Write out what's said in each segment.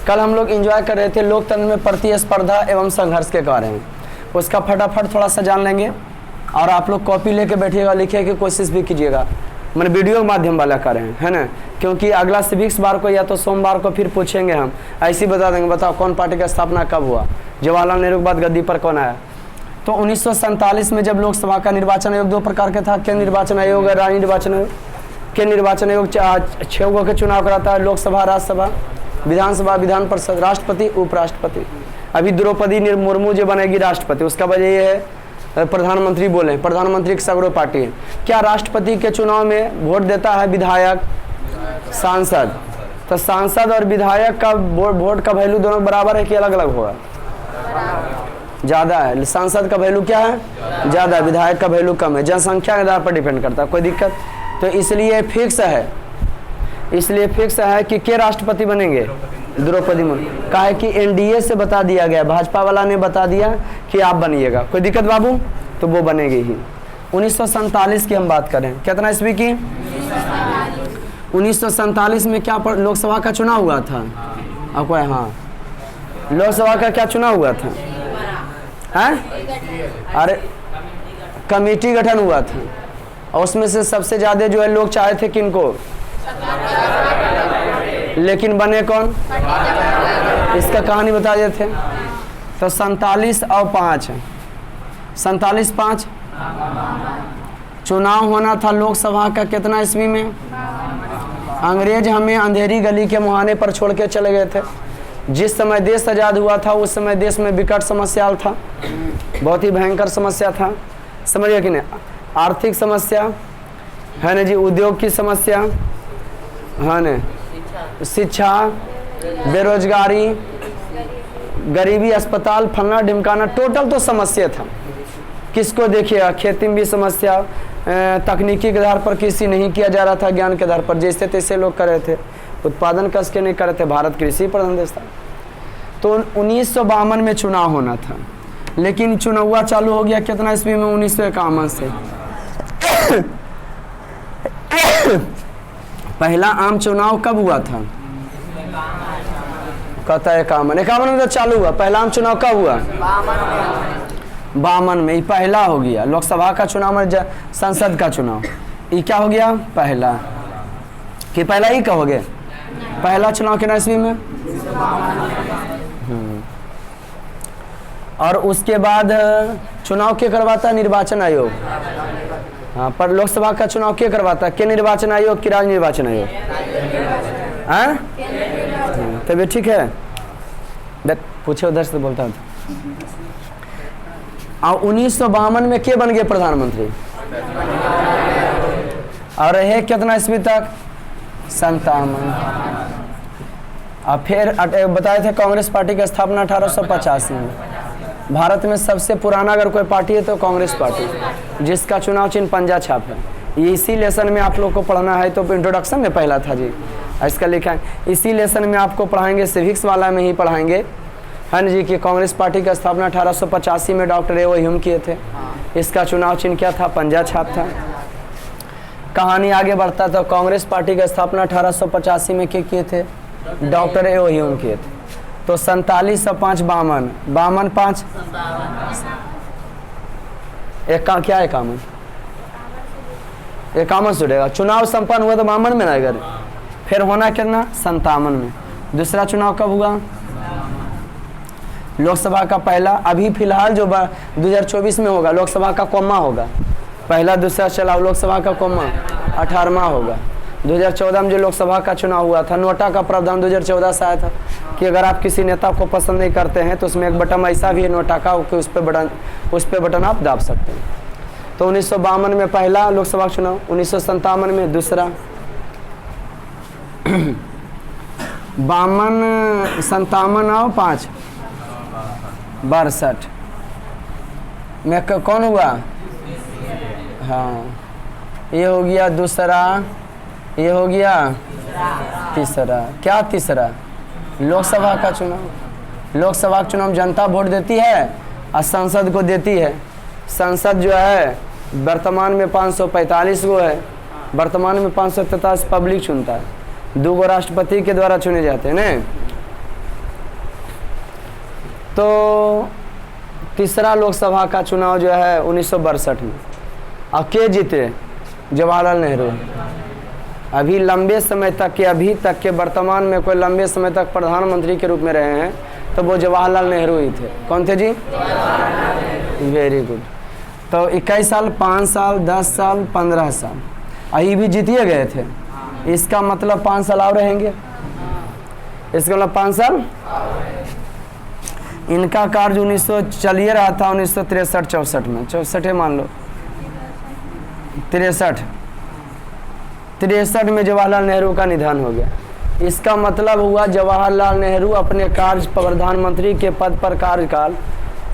कल हम लोग एंजॉय कर रहे थे लोकतंत्र में प्रतिस्पर्धा एवं संघर्ष के बारे में, उसका फटाफट थोड़ा सा जान लेंगे। और आप लोग कॉपी लेके बैठिएगा, लिखने की कोशिश भी कीजिएगा, मैंने वीडियो के माध्यम वाला करें, है ना, क्योंकि अगला सिविक्स बार को या तो सोमवार को फिर पूछेंगे हम, ऐसे ही बता देंगे, बताओ कौन पार्टी का स्थापना कब हुआ, जवाहरलाल नेहरू के बाद गद्दी पर कौन आया। तो 1947 में जब लोकसभा का निर्वाचन आयोग 2 प्रकार का था, केंद्र निर्वाचन आयोग और राज्य निर्वाचन आयोग। केंद्र निर्वाचन आयोग 6 गो के चुनाव कराता है, लोकसभा, राज्यसभा, विधानसभा, विधान परिषद, राष्ट्रपति, उपराष्ट्रपति। अभी द्रौपदी मुर्मू जो बनेगी राष्ट्रपति, उसका वजह ये है प्रधानमंत्री बोले, प्रधानमंत्री की सगरो पार्टी है। क्या राष्ट्रपति के चुनाव में वोट देता है विधायक, सांसद? तो सांसद और विधायक का वोट का वैल्यू दोनों बराबर है कि अलग अलग होगा? ज़्यादा है। सांसद का वैल्यू क्या है? ज़्यादा, विधायक का वैल्यू कम है। जनसंख्या के आधार पर डिपेंड करता है, कोई दिक्कत? तो इसलिए फिक्स है, इसलिए फिक्स है कि के राष्ट्रपति बनेंगे? द्रौपदी मुर्मू। कहा है कि एनडीए से बता दिया गया, भाजपा वाला ने बता दिया कि आप बनिएगा, कोई दिक्कत बाबू? तो वो बनेगी ही। 1947 की हम बात करें, कितना ईस्वी की? 1947 में क्या लोकसभा का चुनाव हुआ था? आपको? हाँ, लोकसभा का क्या चुनाव हुआ था? हैं? अरे कमेटी गठन हुआ था, और उसमें से सबसे ज़्यादा जो है लोग चाहे थे किनको, लेकिन बने कौन? इसका कहानी बता देते थे। तो 47 और 5, 47-5 चुनाव होना था लोकसभा का। कितना ईस्वी में? अंग्रेज हमें अंधेरी गली के मुहाने पर छोड़ के चले गए थे। जिस समय देश आज़ाद हुआ था उस समय देश में विकट समस्या था, बहुत ही भयंकर समस्या था, समझिए कि नहीं? आर्थिक समस्या है ना जी, उद्योग की समस्या है ना, शिक्षा, बेरोजगारी, गरीबी, अस्पताल, फलना ढिमकाना, टोटल तो समस्या था। किसको देखिएगा, खेती में भी समस्या, तकनीकी के आधार पर कृषि नहीं किया जा रहा था, ज्ञान के आधार पर जैसे तैसे लोग कर रहे थे, उत्पादन कस के नहीं कर रहे थे, भारत कृषि प्रधान देश था। तो 1952 में चुनाव होना था, लेकिन चुनाव चालू हो गया कितना ईस्वी में? 1951 से। पहला आम चुनाव कब हुआ था? कहता है 51 में तो चालू हुआ। पहला आम चुनाव कब हुआ? 52 में। ये पहला हो गया लोकसभा का चुनाव में, संसद का चुनाव, ये क्या हो गया? पहला। कि पहला ही कहोगे? पहला चुनाव कितना ईस्वी में? और उसके बाद चुनाव क्या करवाता है? निर्वाचन आयोग। हाँ, पर लोकसभा का चुनाव क्या करवाता है? के निर्वाचन आयोग कि राज्य निर्वाचन आयोग? हाँ, तभी ठीक है, पूछे उधर से तो बोलता था। और 1952 में के बन गए प्रधानमंत्री? और रहे कितना ईस्वी तक? 57। और फिर बताए थे कांग्रेस पार्टी की स्थापना 1885 में। भारत में सबसे पुराना अगर कोई पार्टी है तो कांग्रेस पार्टी, जिसका चुनाव चिन्ह पंजा छाप है। ये इसी लेसन में आप लोग को पढ़ना है, तो इंट्रोडक्शन में पहला था जी, इसका लिखा है। इसी लेसन में आपको पढ़ाएंगे, सिविक्स वाला में ही पढ़ाएंगे, है ना जी, कि कांग्रेस पार्टी का स्थापना 1885 में डॉक्टर ए ओ ह्यूम किए थे। इसका चुनाव चिन्ह क्या था? पंजा छाप था। कहानी आगे बढ़ता तो कांग्रेस पार्टी का स्थापना 1885 में क्या किए थे? डॉक्टर ए ओ ह्यूम किए थे। तो 47 और 5 52, 52 5 एक का क्या? 51 जुड़ेगा। चुनाव संपन्न हुआ तो 52 में ना, अगर फिर होना कितना? 57 में। दूसरा चुनाव कब हुआ? लोकसभा का पहला, अभी फिलहाल जो 2024 में होगा लोकसभा का कौमा होगा, पहला दूसरा चलाओ लोकसभा का कौमा 18वां होगा। 2014 में जो लोकसभा का चुनाव हुआ था, नोटा का प्रावधान 2014 से आया था कि अगर आप किसी नेता को पसंद नहीं करते हैं तो उसमें एक बटन ऐसा भी है नोटा का कि उस पर बटन आप दाब सकते हैं। तो 1952 में पहला लोकसभा चुनाव, 1957 में दूसरा, 52, 57 और 5 62 में कौन हुआ? हाँ, ये हो गया दूसरा, ये हो गया तीसरा। क्या तीसरा? लोकसभा का चुनाव। लोकसभा का चुनाव जनता वोट देती है और संसद को देती है। संसद जो है वर्तमान में 545 गो है, वर्तमान में 543 पब्लिक चुनता है, 2 गो राष्ट्रपति के द्वारा चुने जाते हैं ना। तो तीसरा लोकसभा का चुनाव जो है 1962 में, और के जीते? जवाहरलाल नेहरू। अभी लंबे समय तक के, अभी तक के वर्तमान में कोई लंबे समय तक प्रधानमंत्री के रूप में रहे हैं तो वो जवाहरलाल नेहरू ही थे। कौन थे जी? Very good. तो 21 साल, 5 साल, 10 साल, 15 साल, अभी भी जीतिए गए थे। इसका मतलब 5 साल और रहेंगे। इसका मतलब 5 साल। इनका कार्य 1900 चलिए रहा था 1963-64 में, 64 मान लो, 63 में जवाहरलाल नेहरू का निधन हो गया। इसका मतलब हुआ जवाहरलाल नेहरू अपने कार्य प्रधानमंत्री के पद पर कार्यकाल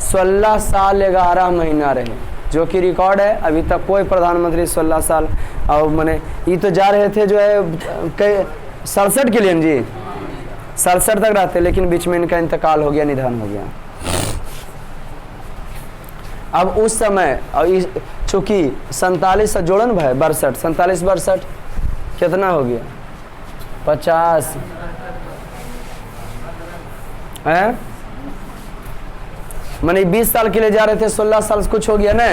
16 साल 11 महीना रहे, जो कि रिकॉर्ड है। अभी तक कोई प्रधानमंत्री 16 साल, और मैंने ये तो जा रहे थे जो है 67 के लिए जी, 67 तक रहते, लेकिन बीच में इनका इंतकाल हो गया, निधन हो गया। अब उस समय चूंकि 47 से जोड़न भाई 62, 47 62 कितना हो गया? 50 है, मैंने 20 साल के लिए जा रहे थे, 16 साल से कुछ हो गया ना।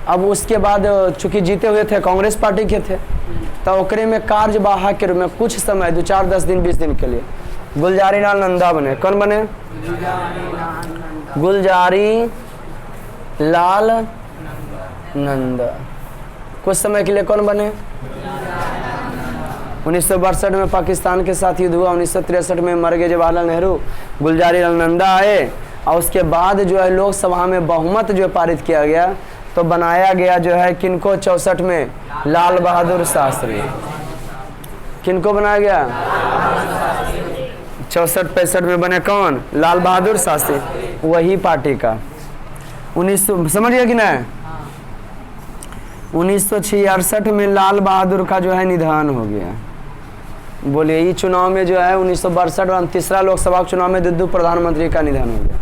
अब उसके बाद चूंकि जीते हुए थे, कांग्रेस पार्टी के थे, तो ओकरे में कार्यवाहक के रूप में कुछ समय 2, 4, 10 दिन 20 दिन के लिए गुलजारी लाल नंदा बने। कौन बने? गुलजारी लाल नंदा। कुछ समय के लिए कौन बने? 1962 में पाकिस्तान के साथ युद्ध हुआ, 1963 में मर गए जवाहरलाल नेहरू, गुलजारी लाल नंदा आए, और उसके बाद जो है लोकसभा में बहुमत जो पारित किया गया, तो बनाया गया जो है किनको? 64 में लाल बहादुर शास्त्री। किनको बनाया गया? 64-65 में बने कौन? लाल बहादुर शास्त्री, वही पार्टी का। 1900 समझ गया कि ना? 1966 में लाल बहादुर का जो है निधन हो गया। बोलिए, ये चुनाव में जो है 1962 और तीसरा लोकसभा चुनाव में 2 प्रधानमंत्री का निधन हो गया,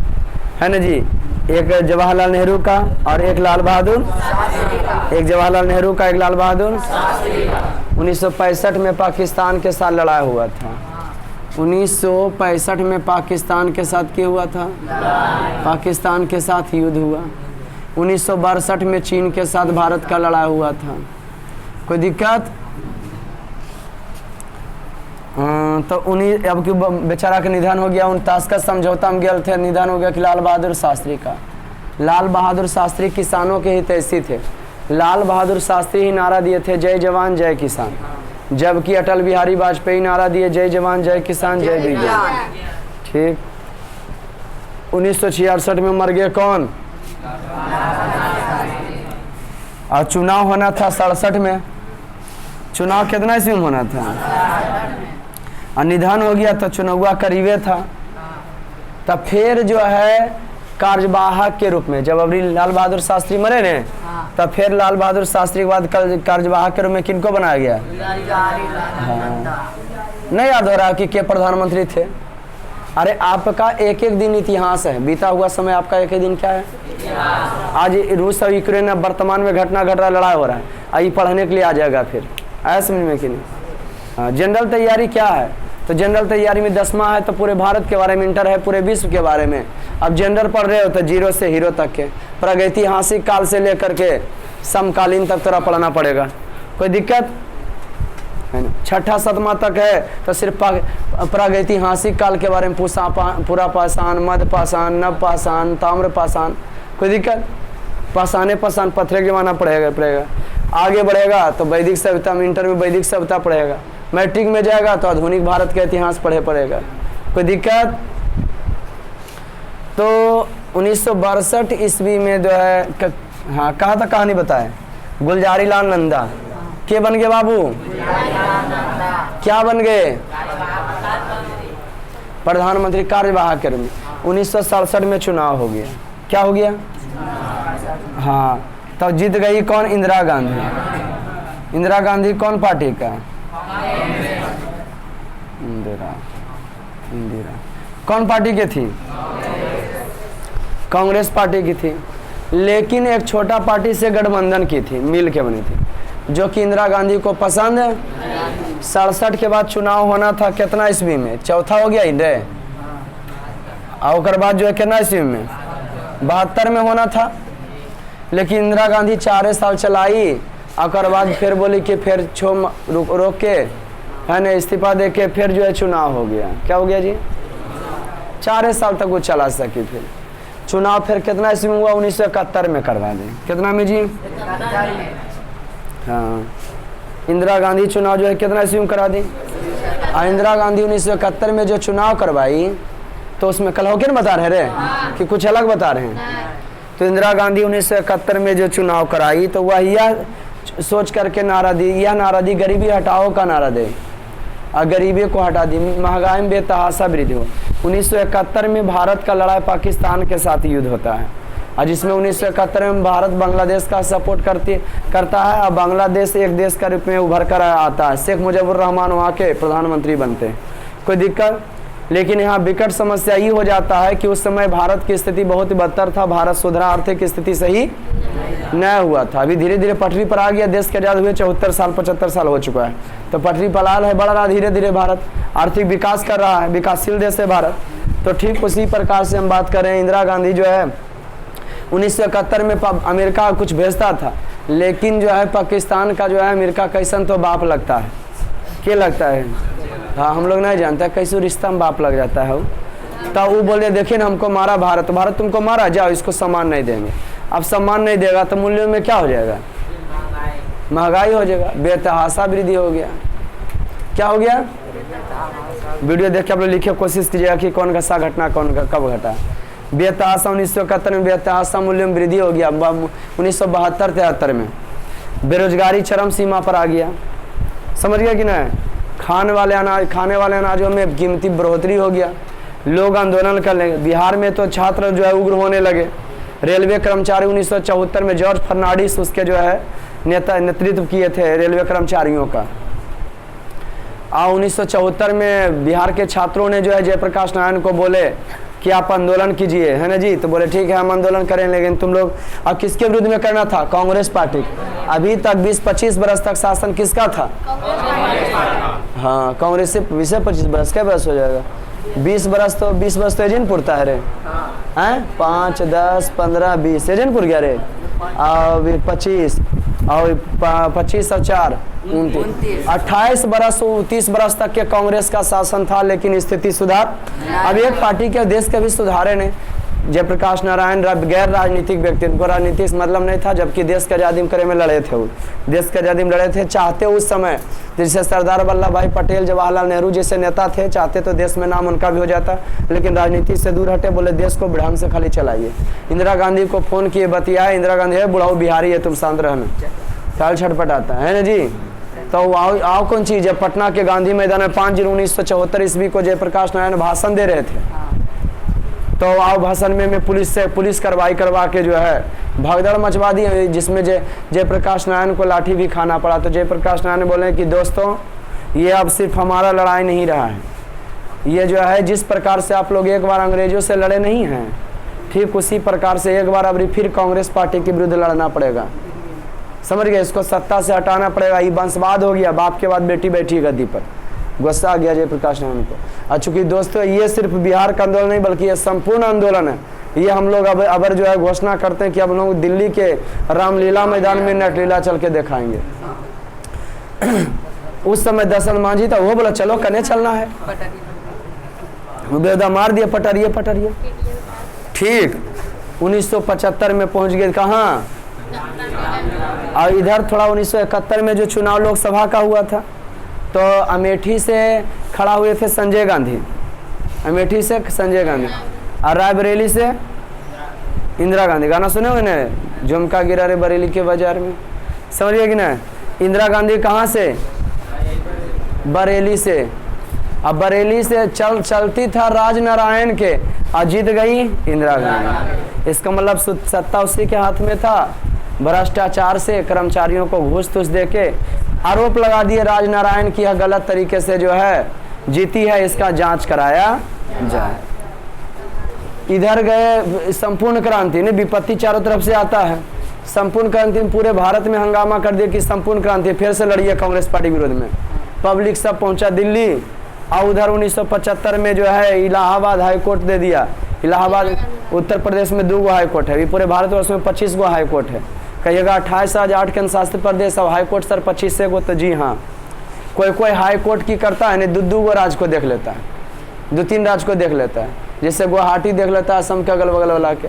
है ना जी। एक जवाहरलाल नेहरू का और एक लाल बहादुर, एक जवाहरलाल नेहरू का, एक लाल बहादुर। 1965 में पाकिस्तान के साथ लड़ाई हुआ था। 1965 में पाकिस्तान के साथ क्या हुआ था? पाकिस्तान के साथ युद्ध हुआ। 1962 में चीन के साथ भारत का लड़ाई हुआ था। कोई दिक्कत? तो उन्हीं, अब कि बेचारा का निधन हो गया, 49 का समझौता में गए थे, निधन हो गया कि लाल बहादुर शास्त्री का। लाल बहादुर शास्त्री किसानों के हितैषी थे। लाल बहादुर शास्त्री ही नारा दिए थे, जय जवान जय किसान, जबकि अटल बिहारी वाजपेयी नारा दिए, जय जवान जय किसान जय विज्ञान। ठीक। 1966 में मर गए कौन? और चुनाव होना था 67 में। चुनाव कितना ईस्वी में होना था? और निधन हो गया तो चुनाव करीबे था। तब फिर जो है कार्यवाहक के रूप में, जब अभी लाल बहादुर शास्त्री मरे ने, तब फिर लाल बहादुर शास्त्री के बाद कार्यवाहक के रूप में किनको बनाया गया? नहीं याद हो रहा कि के प्रधानमंत्री थे? अरे आपका एक एक दिन इतिहास है, बीता हुआ समय आपका एक एक दिन क्या है? आज रूस और यूक्रेन में वर्तमान में घटना घट रहा, लड़ाई हो रहा है, आई पढ़ने के लिए आ जाएगा फिर, आया समझ में कि नहीं? जनरल तैयारी क्या है? तो जनरल तैयारी में 10वां है तो पूरे भारत के बारे में, इंटर है पूरे विश्व के बारे में। अब जनरल पढ़ रहे हो तो 0 से हीरो तक के, प्रागैतिहासिक काल से लेकर के समकालीन तक थोड़ा पढ़ना पड़ेगा। कोई दिक्कत है ना? 6ठा 7वां तक है तो सिर्फ प्रागैतिहासिक काल के बारे में, पूरा पाषाण, मध्य पाषाण, नव पाषाण, ताम्र पाषाण। कोई दिक्कत? पाषाण पत्थर के जमाना पड़ेगा। आगे बढ़ेगा तो वैदिक सभ्यता में, इंटर में वैदिक सभ्यता पढ़ेगा। मैट्रिक में जाएगा तो आधुनिक भारत का इतिहास पड़ेगा। कोई दिक्कत? तो 1962 ईस्वी में जो है हाँ कहा था, कहानी बताए। गुलजारी लाल नंदा के बन गए बाबू? क्या बन गए? प्रधानमंत्री कार्यवाहक के रूप में। 1967 में चुनाव हो गया। क्या हो गया? हाँ, तब जीत गई कौन? इंदिरा गांधी। इंदिरा गांधी कौन पार्टी का? इंदिरा कौन पार्टी की थी? कांग्रेस पार्टी की थी, लेकिन एक छोटा पार्टी से गठबंधन की थी, मिल के बनी थी, जो कि इंदिरा गांधी को पसंद है। 67 के बाद चुनाव होना था कितना ईस्वी में? चौथा हो गया इंडिया। और उसके बाद जो है कितना ईस्वी में 72 में होना था, लेकिन इंदिरा गांधी 4 साल चलाई। और बाद फिर बोली कि फिर रोक के है ना इस्तीफा दे के फिर जो है चुनाव हो गया। क्या हो गया जी? 4 साल तक वो चला सकी। फिर चुनाव फिर कितना ईस्वी में हुआ? 1971 में करवा दें। कितना में जी? हाँ, इंदिरा गांधी चुनाव जो है कितना ईस्वी में करा दी? इंदिरा गांधी 1971 में जो चुनाव करवाई तो उसमें कल हो के ना बता रहे रे कि कुछ अलग बता रहे हैं। तो इंदिरा गांधी 1971 में जो चुनाव कराई तो वह यह सोच करके नारा दी, यह नारा दी गरीबी हटाओ का नारा दे, और गरीबी को हटा दी, महंगाई में बेतहाशा वृद्धि हो। 1971 में भारत का लड़ाई पाकिस्तान के साथ युद्ध होता है, और जिसमें 1971 में भारत बांग्लादेश का सपोर्ट करता है, और बांग्लादेश एक देश का रूप में उभर कर आता है। शेख मुजीबुर रहमान वहाँ के प्रधानमंत्री बनते हैं, कोई दिक्कत। लेकिन यहाँ विकट समस्या ये हो जाता है कि उस समय भारत की स्थिति बहुत ही बदतर था, भारत सुधरा, आर्थिक स्थिति सही न हुआ था। अभी धीरे धीरे पटरी पर आ गया, देश के आज़ाद हुए 74 साल 75 साल हो चुका है, तो पटरी पर लाल है, बढ़ रहा धीरे धीरे, भारत आर्थिक विकास कर रहा है, विकासशील देश है भारत। तो ठीक उसी प्रकार से हम बात करें, इंदिरा गांधी जो है 1971 में अमेरिका कुछ भेजता था, लेकिन जो है पाकिस्तान का जो है अमेरिका कैसन तो बाप लगता है, क्या लगता है? हाँ, हम लोग नहीं जानते कैसे रिश्ता में बाप लग जाता है। तब वो बोले देखिए ना हमको मारा भारत, भारत तुमको मारा, जाओ इसको सम्मान नहीं देंगे। अब सम्मान नहीं देगा तो मूल्यों में क्या हो जाएगा? महंगाई हो जाएगा, बेतहाशा वृद्धि हो गया। क्या हो गया? वीडियो देख के आप लोग लिखे कोशिश कीजिएगा कि कौन घसा घटना कौन कब घटा। बेतहाशा 1971 में बेतहाशा मूल्य में वृद्धि हो गया। 1972-73 में बेरोजगारी चरम सीमा पर आ गया, समझ गया कि नहीं? खाने वाले अनाजों में कीमती बढ़ोतरी हो गया, लोग आंदोलन कर लेंगे। बिहार में तो छात्र जो है उग्र होने लगे। रेलवे कर्मचारी 1974 में जॉर्ज फर्नांडिस उसके जो है नेतृत्व किए थे रेलवे कर्मचारियों का। 1974 में बिहार के छात्रों ने जो है जयप्रकाश नारायण को बोले कि आप आंदोलन कीजिए, है ना जी? तो बोले ठीक है हम आंदोलन करें, लेकिन तुम लोग अब किसके विरुद्ध में करना था? कांग्रेस पार्टी। अभी तक 20-25 बरस तक शासन किसका था? हाँ, कांग्रेस से 20-25 बरस, क्या बरस हो जाएगा? 20 बरस तो एजेंट पुरता है रे, हैं? 5, 10, 15, 20 एजेंटपुर गया रे, और 25 और 25 और 4 29 28 बरस 30 बरस तक के कांग्रेस का शासन था, लेकिन स्थिति सुधार। अब एक पार्टी के देश के भी सुधारे ने। जयप्रकाश नारायण गैर राजनीतिक व्यक्ति, उनको राजनीतिक मतलब नहीं था, जबकि देश के आज़ादी करे में लड़े थे। वो देश के आज़ादी में लड़े थे, चाहते उस समय जैसे सरदार वल्लभ भाई पटेल, जवाहरलाल नेहरू जैसे नेता थे, चाहते तो देश में नाम उनका भी हो जाता, लेकिन राजनीति से दूर हटे, बोले देश को ढंग से खाली चलाइए। इंदिरा गांधी को फोन किए, बतियाए, इंदिरा गांधी है बुढ़ाऊ बिहारी है, तुम शांत रहना, चाल छटपटाता है ना जी। तो आओ कौन चीज़ है? पटना के गांधी मैदान में 5 जून 1974 ईस्वी को जयप्रकाश नारायण भाषण दे रहे थे। तो आओ भाषण में पुलिस कार्रवाई करवा के जो है भगदड़ मचवा दी, जिसमें जयप्रकाश नारायण को लाठी भी खाना पड़ा। तो जयप्रकाश नारायण बोले कि दोस्तों ये अब सिर्फ हमारा लड़ाई नहीं रहा है, ये जो है जिस प्रकार से आप लोग एक बार अंग्रेजों से लड़े नहीं हैं, ठीक उसी प्रकार से एक बार अब फिर कांग्रेस पार्टी के विरुद्ध लड़ना पड़ेगा, समझ गए? इसको सत्ता से हटाना पड़ेगा। ये वंशवाद हो गया, बाप के बाद बेटी बैठी गद्दी पर। गुस्सा आ गया जयप्रकाश नारायण को। और चूंकि दोस्तों ये सिर्फ बिहार का आंदोलन नहीं बल्कि ये संपूर्ण आंदोलन है। ये हम लोग अब जो है घोषणा करते हैं कि अब लोग दिल्ली के रामलीला मैदान में नटलीला चल के दिखाएंगे। उस समय दशरथ मांझी था, वो बोला चलो कने चलना है, बेदा मार दिया पटरिए। ठीक 1975 में पहुंच गए कहाँ? और इधर थोड़ा 1971 में जो चुनाव लोकसभा का हुआ था, तो अमेठी से खड़ा हुए थे संजय गांधी, अमेठी से संजय गांधी, और रायबरेली से इंदिरा गांधी। गाना सुने हुए ना, झुमका गिरा रे बरेली के बाजार में, समझिए कि ना? इंदिरा गांधी कहाँ से? बरेली से। अब बरेली से चलती था राजनारायण के, और जीत गई इंदिरा गांधी। इसका मतलब सत्ता उसी के हाथ में था। भ्रष्टाचार से कर्मचारियों को घूस तूस दे के आरोप लगा दिए राजनारायण की यह गलत तरीके से जो है जीती है, इसका जांच कराया जाए। इधर गए संपूर्ण क्रांति ने, विपत्ति चारों तरफ से आता है। संपूर्ण क्रांति में पूरे भारत में हंगामा कर दिया कि संपूर्ण क्रांति फिर से लड़ी है कांग्रेस पार्टी विरोध में। पब्लिक सब पहुंचा दिल्ली, और उधर 1975 में जो है इलाहाबाद हाई कोर्ट दे दिया इलाहाबाद उत्तर प्रदेश में 2 हाई कोर्ट है, अभी पूरे भारतवर्ष में 25 गो हाई कोर्ट है। कहिएगा 28 राज्य 8 केंद्र शासित प्रदेश और हाई कोर्ट सर 25 गो, तो जी हाँ, कोई हाई कोर्ट की करता है नहीं, 2 गो राज्य को देख लेता है, 2-3 राज्य को देख लेता है, जैसे गुवाहाटी देख लेता है असम के अगल बगल वाला के।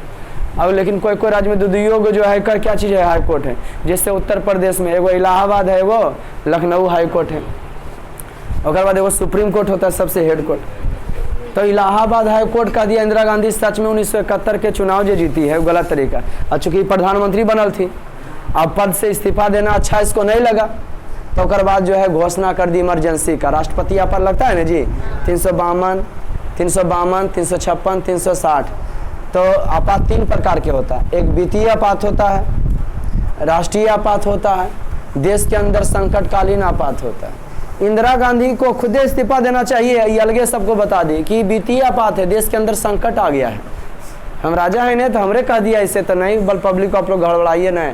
अब लेकिन कोई राज्य में 2 गो जो है कर क्या चीज़ है हाई कोर्ट है, जैसे उत्तर प्रदेश में एगो इलाहाबाद है, एगो लखनऊ हाई कोर्ट है, और बाद एगो सुप्रीम कोर्ट होता है सबसे हेड कोर्ट। तो इलाहाबाद हाई कोर्ट का दिया इंदिरा गांधी सच में 1971 के चुनाव जो जीती है वो गलत तरीका, और चूंकि प्रधानमंत्री बनल थी, अब पद से इस्तीफा देना अच्छा इसको नहीं लगा, तो उसके बाद जो है घोषणा कर दी इमरजेंसी का। राष्ट्रपति यहाँ पर लगता है ना जी 352, 356, 360। तो आपात 3 प्रकार के होता है, एक वित्तीय आपात होता है, राष्ट्रीय आपात होता है, देश के अंदर संकटकालीन आपात होता है। इंदिरा गांधी को खुद इस्तीफा देना चाहिए, ये अलगे सबको बता दी कि वित्तीय आपात है, देश के अंदर संकट आ गया है, हम राजा है नहीं तो हमरे कह दिया, इससे तो नहीं, बल पब्लिक को आप लोग गड़बड़ाइए नहीं।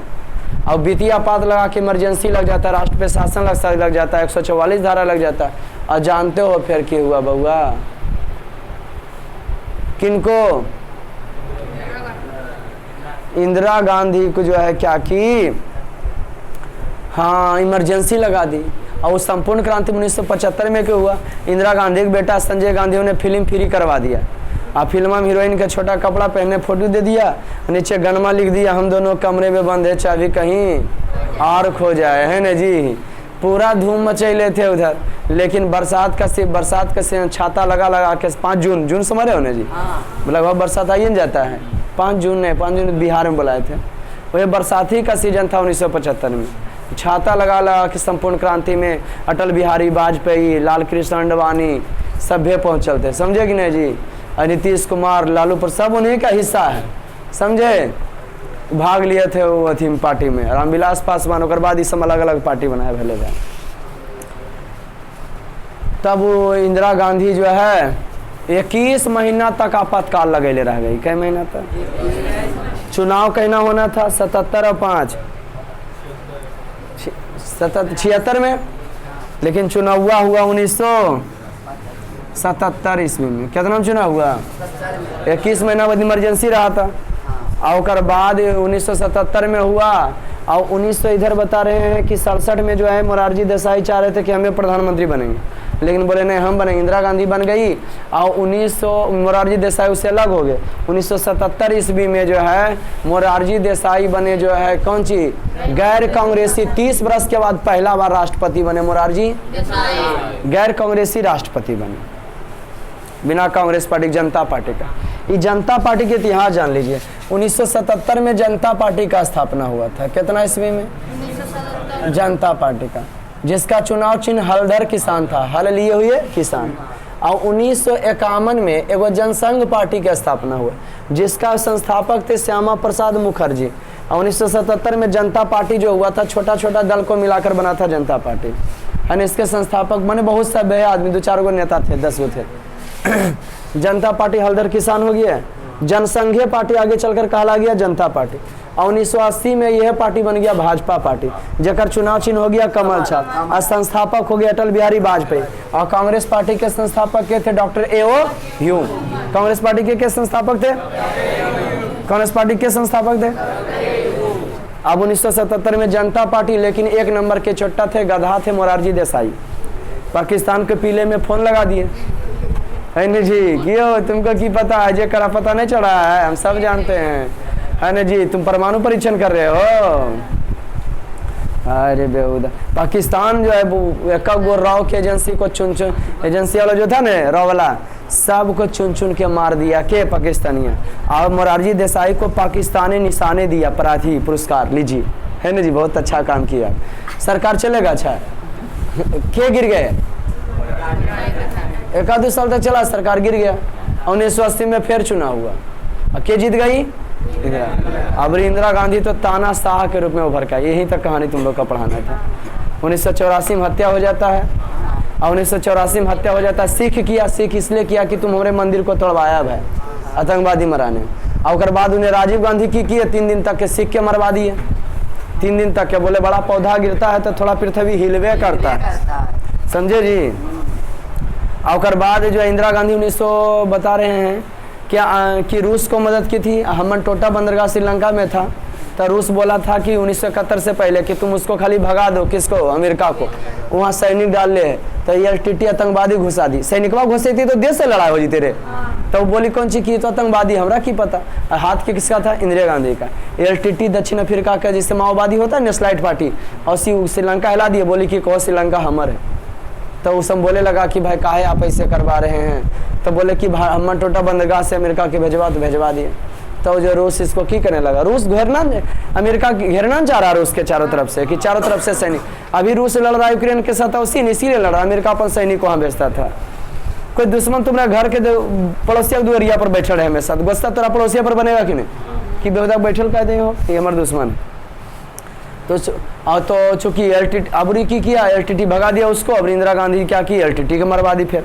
और वित्तीय आपात लगा के इमरजेंसी लग जाता है, राष्ट्र पे शासन लग जाता है, 144 धारा लग जाता है। और जानते हो फिर क्या हुआ बउआ, किनको, इंदिरा गांधी को जो है क्या की, हाँ इमरजेंसी लगा दी। और उस संपूर्ण क्रांति 1975 में क्या हुआ, इंदिरा गांधी के बेटा संजय गांधी ने फिल्म फ्री करवा दिया, और फिल्म में हीरोइन का छोटा कपड़ा पहने फोटो दे दिया, नीचे गनमा लिख दिया, हम दोनों कमरे में बंद है, चाबी कहीं और खो जाए, है ना जी। पूरा धूम मचैले थे उधर। लेकिन बरसात का छाता लगा के 5 जून समझ रहे हो ना जी, लगभग बरसात आई नहीं जाता है, 5 जून बिहार में बुलाए थे, वही बरसाती का सीजन था 1975 में। छाता लगा के संपूर्ण क्रांति में अटल बिहारी वाजपेयी, लाल कृष्ण आडवाणी सभ्य पहुँचल थे, समझे कि नहीं जी। नीतीश कुमार, लालू प्रसाद सब उन्हीं का हिस्सा है, समझे, भाग लिए थे वो अथी पार्टी में। रामविलास पासवान, और बाद सब अलग अलग पार्टी बनाए भले गए। तब वो इंदिरा गांधी जो है 21 महीना तक आपातकाल लगेले रह गई। कई महीना तक चुनाव कहना होना था 77 और 5 76 में, लेकिन चुनाव हुआ 1977 ईस्वी में। कितना चुनाव हुआ, 21 महीना बाद इमरजेंसी रहा था, और बाद 1977 में हुआ। और 1900 इधर बता रहे हैं कि 67 में जो है मोरारजी देसाई चाह रहे थे कि हमें प्रधानमंत्री बनेंगे, लेकिन बोले नहीं हम बनेंगे, इंदिरा गांधी बन गई। और 1900 मोरारजी देसाई उससे अलग हो गए। 1977 ईस्वी में जो है मोरारजी देसाई बने जो है कौन सी गैर कांग्रेसी, 30 वर्ष के बाद पहला बार राष्ट्रपति बने मोरारजी देसाई, गैर कांग्रेसी राष्ट्रपति बने, बिना कांग्रेस पार्टी, जनता पार्टी का। ये जनता पार्टी के इतिहास जान लीजिए। 1977 में जनता पार्टी का स्थापना हुआ था। कितना ईस्वी में, जनता पार्टी का, जिसका चुनाव चिन्ह हलधर किसान था, हल लिए हुए किसान। और 1951 में एगो जनसंघ पार्टी की स्थापना हुआ, जिसका संस्थापक थे श्यामा प्रसाद मुखर्जी। और 1977 में जनता पार्टी जो हुआ था, छोटा छोटा दल को मिलाकर बना था जनता पार्टी, है। इसके संस्थापक बने बहुत सभ्य आदमी, 2-4 गो नेता थे, 10 गो थे। जनता पार्टी हलधर किसान हो गया, जनसंघीय पार्टी आगे चलकर कहला गया जनता पार्टी। और 1980 में यह पार्टी बन गया भाजपा पार्टी, जकर चुनाव चिन्ह हो गया कमल छाप, और संस्थापक हो गया अटल बिहारी वाजपेयी। और कांग्रेस पार्टी के संस्थापक के थे doctor A.O. Hume. Congress party के संस्थापक थे, कांग्रेस पार्टी के संस्थापक थे। अब 1977 में जनता पार्टी, लेकिन 1 नंबर के चोट्टा थे, गधा थे मोरारजी देसाई। पाकिस्तान के पीले में फोन लगा दिए, है ना जी, क्यों तुमको की पता है, जे करा पता नहीं चढ़ा है, हम सब जानते हैं, है ना जी, तुम परमाणु परीक्षण कर रहे हो। अरे बेहुदा, पाकिस्तान जो है एक गो रॉ के एजेंसी को चुन एजेंसी वाला जो था ना रॉ वाला, सब को चुन के मार दिया के पाकिस्तानिया। और मोरारजी देसाई को पाकिस्तानी निशाने दिया, पराठी पुरस्कार लीजिए, है ना जी, बहुत अच्छा काम किया। सरकार चलेगा अच्छा, के गिर गए, 1-2 साल तक चला, सरकार गिर गया। 1980 में फिर चुनाव हुआ, के जीत गई, अब इंदिरा गांधी तो तानाशाह के रूप में उभर का। यही तक कहानी तुम लोग का पढ़ाना था। 1984 में हत्या हो जाता है, और 1984 में हत्या हो जाता है। सिख इसलिए किया कि तुम हमारे मंदिर को तोड़वाया है, आतंकवादी मराने। और बाद उन्हें राजीव गांधी की 3 दिन तक के सिख के मरवा दिए, 3 दिन तक के। बोले बड़ा पौधा गिरता है तो थोड़ा पृथ्वी हिलवे करता है, समझे जी। और बाद जो इंदिरा गांधी 1900 बता रहे हैं कि रूस को मदद की थी। हम्बनटोटा बंदरगाह श्रीलंका में था, तो रूस बोला था कि 1971 से पहले कि तुम उसको खाली भगा दो, किसको, अमेरिका को, वहाँ सैनिक डाल ले। तो LTT आतंकवादी घुसा दी, सैनिकवा घुसे थी तो देश से लड़ाई हो जी तेरे। तो बोली कौन सी की, तो आतंकवादी, हमरा की पता। हाथ के किसका था, इंदिरा गांधी का। LTT दक्षिण अफ्रीका का जिससे माओवादी होता है नेशनलाइट पार्टी, और श्रीलंका हिला दिए, बोली कि कहो श्रीलंका हमर है। तो उस समय बोले लगा कि भाई काहे आप ऐसे करवा रहे हैं। तो बोले कि हम्बनटोटा बंदरगाह से अमेरिका के भेजवा, तो भेजवा दिए। तो जो रूस इसको की करने लगा, रूस घेरना, अमेरिका घेरना चाह रहा रूस के चारों तरफ से, कि चारों तरफ से सैनिक। अभी रूस लड़ रहा है यूक्रेन के साथ, उसी ने इसीलिए लड़ रहा, अमेरिका अपन सैनिक वहाँ भेजता था। कोई दुश्मन तुम्हारे घर के पड़ोसिया दुआरिया पर बैठल रहे हमेशा, गुस्सा तोरा पड़ोसिया पर बनेगा कि नहीं, कि बेहुदा बैठल कह दे हो ये हमारे दुश्मन। तो चूंकि LTT अबरी की किया, LTT भगा दिया उसको। अब इंदिरा गांधी क्या की, LTT के मरवा दी। फिर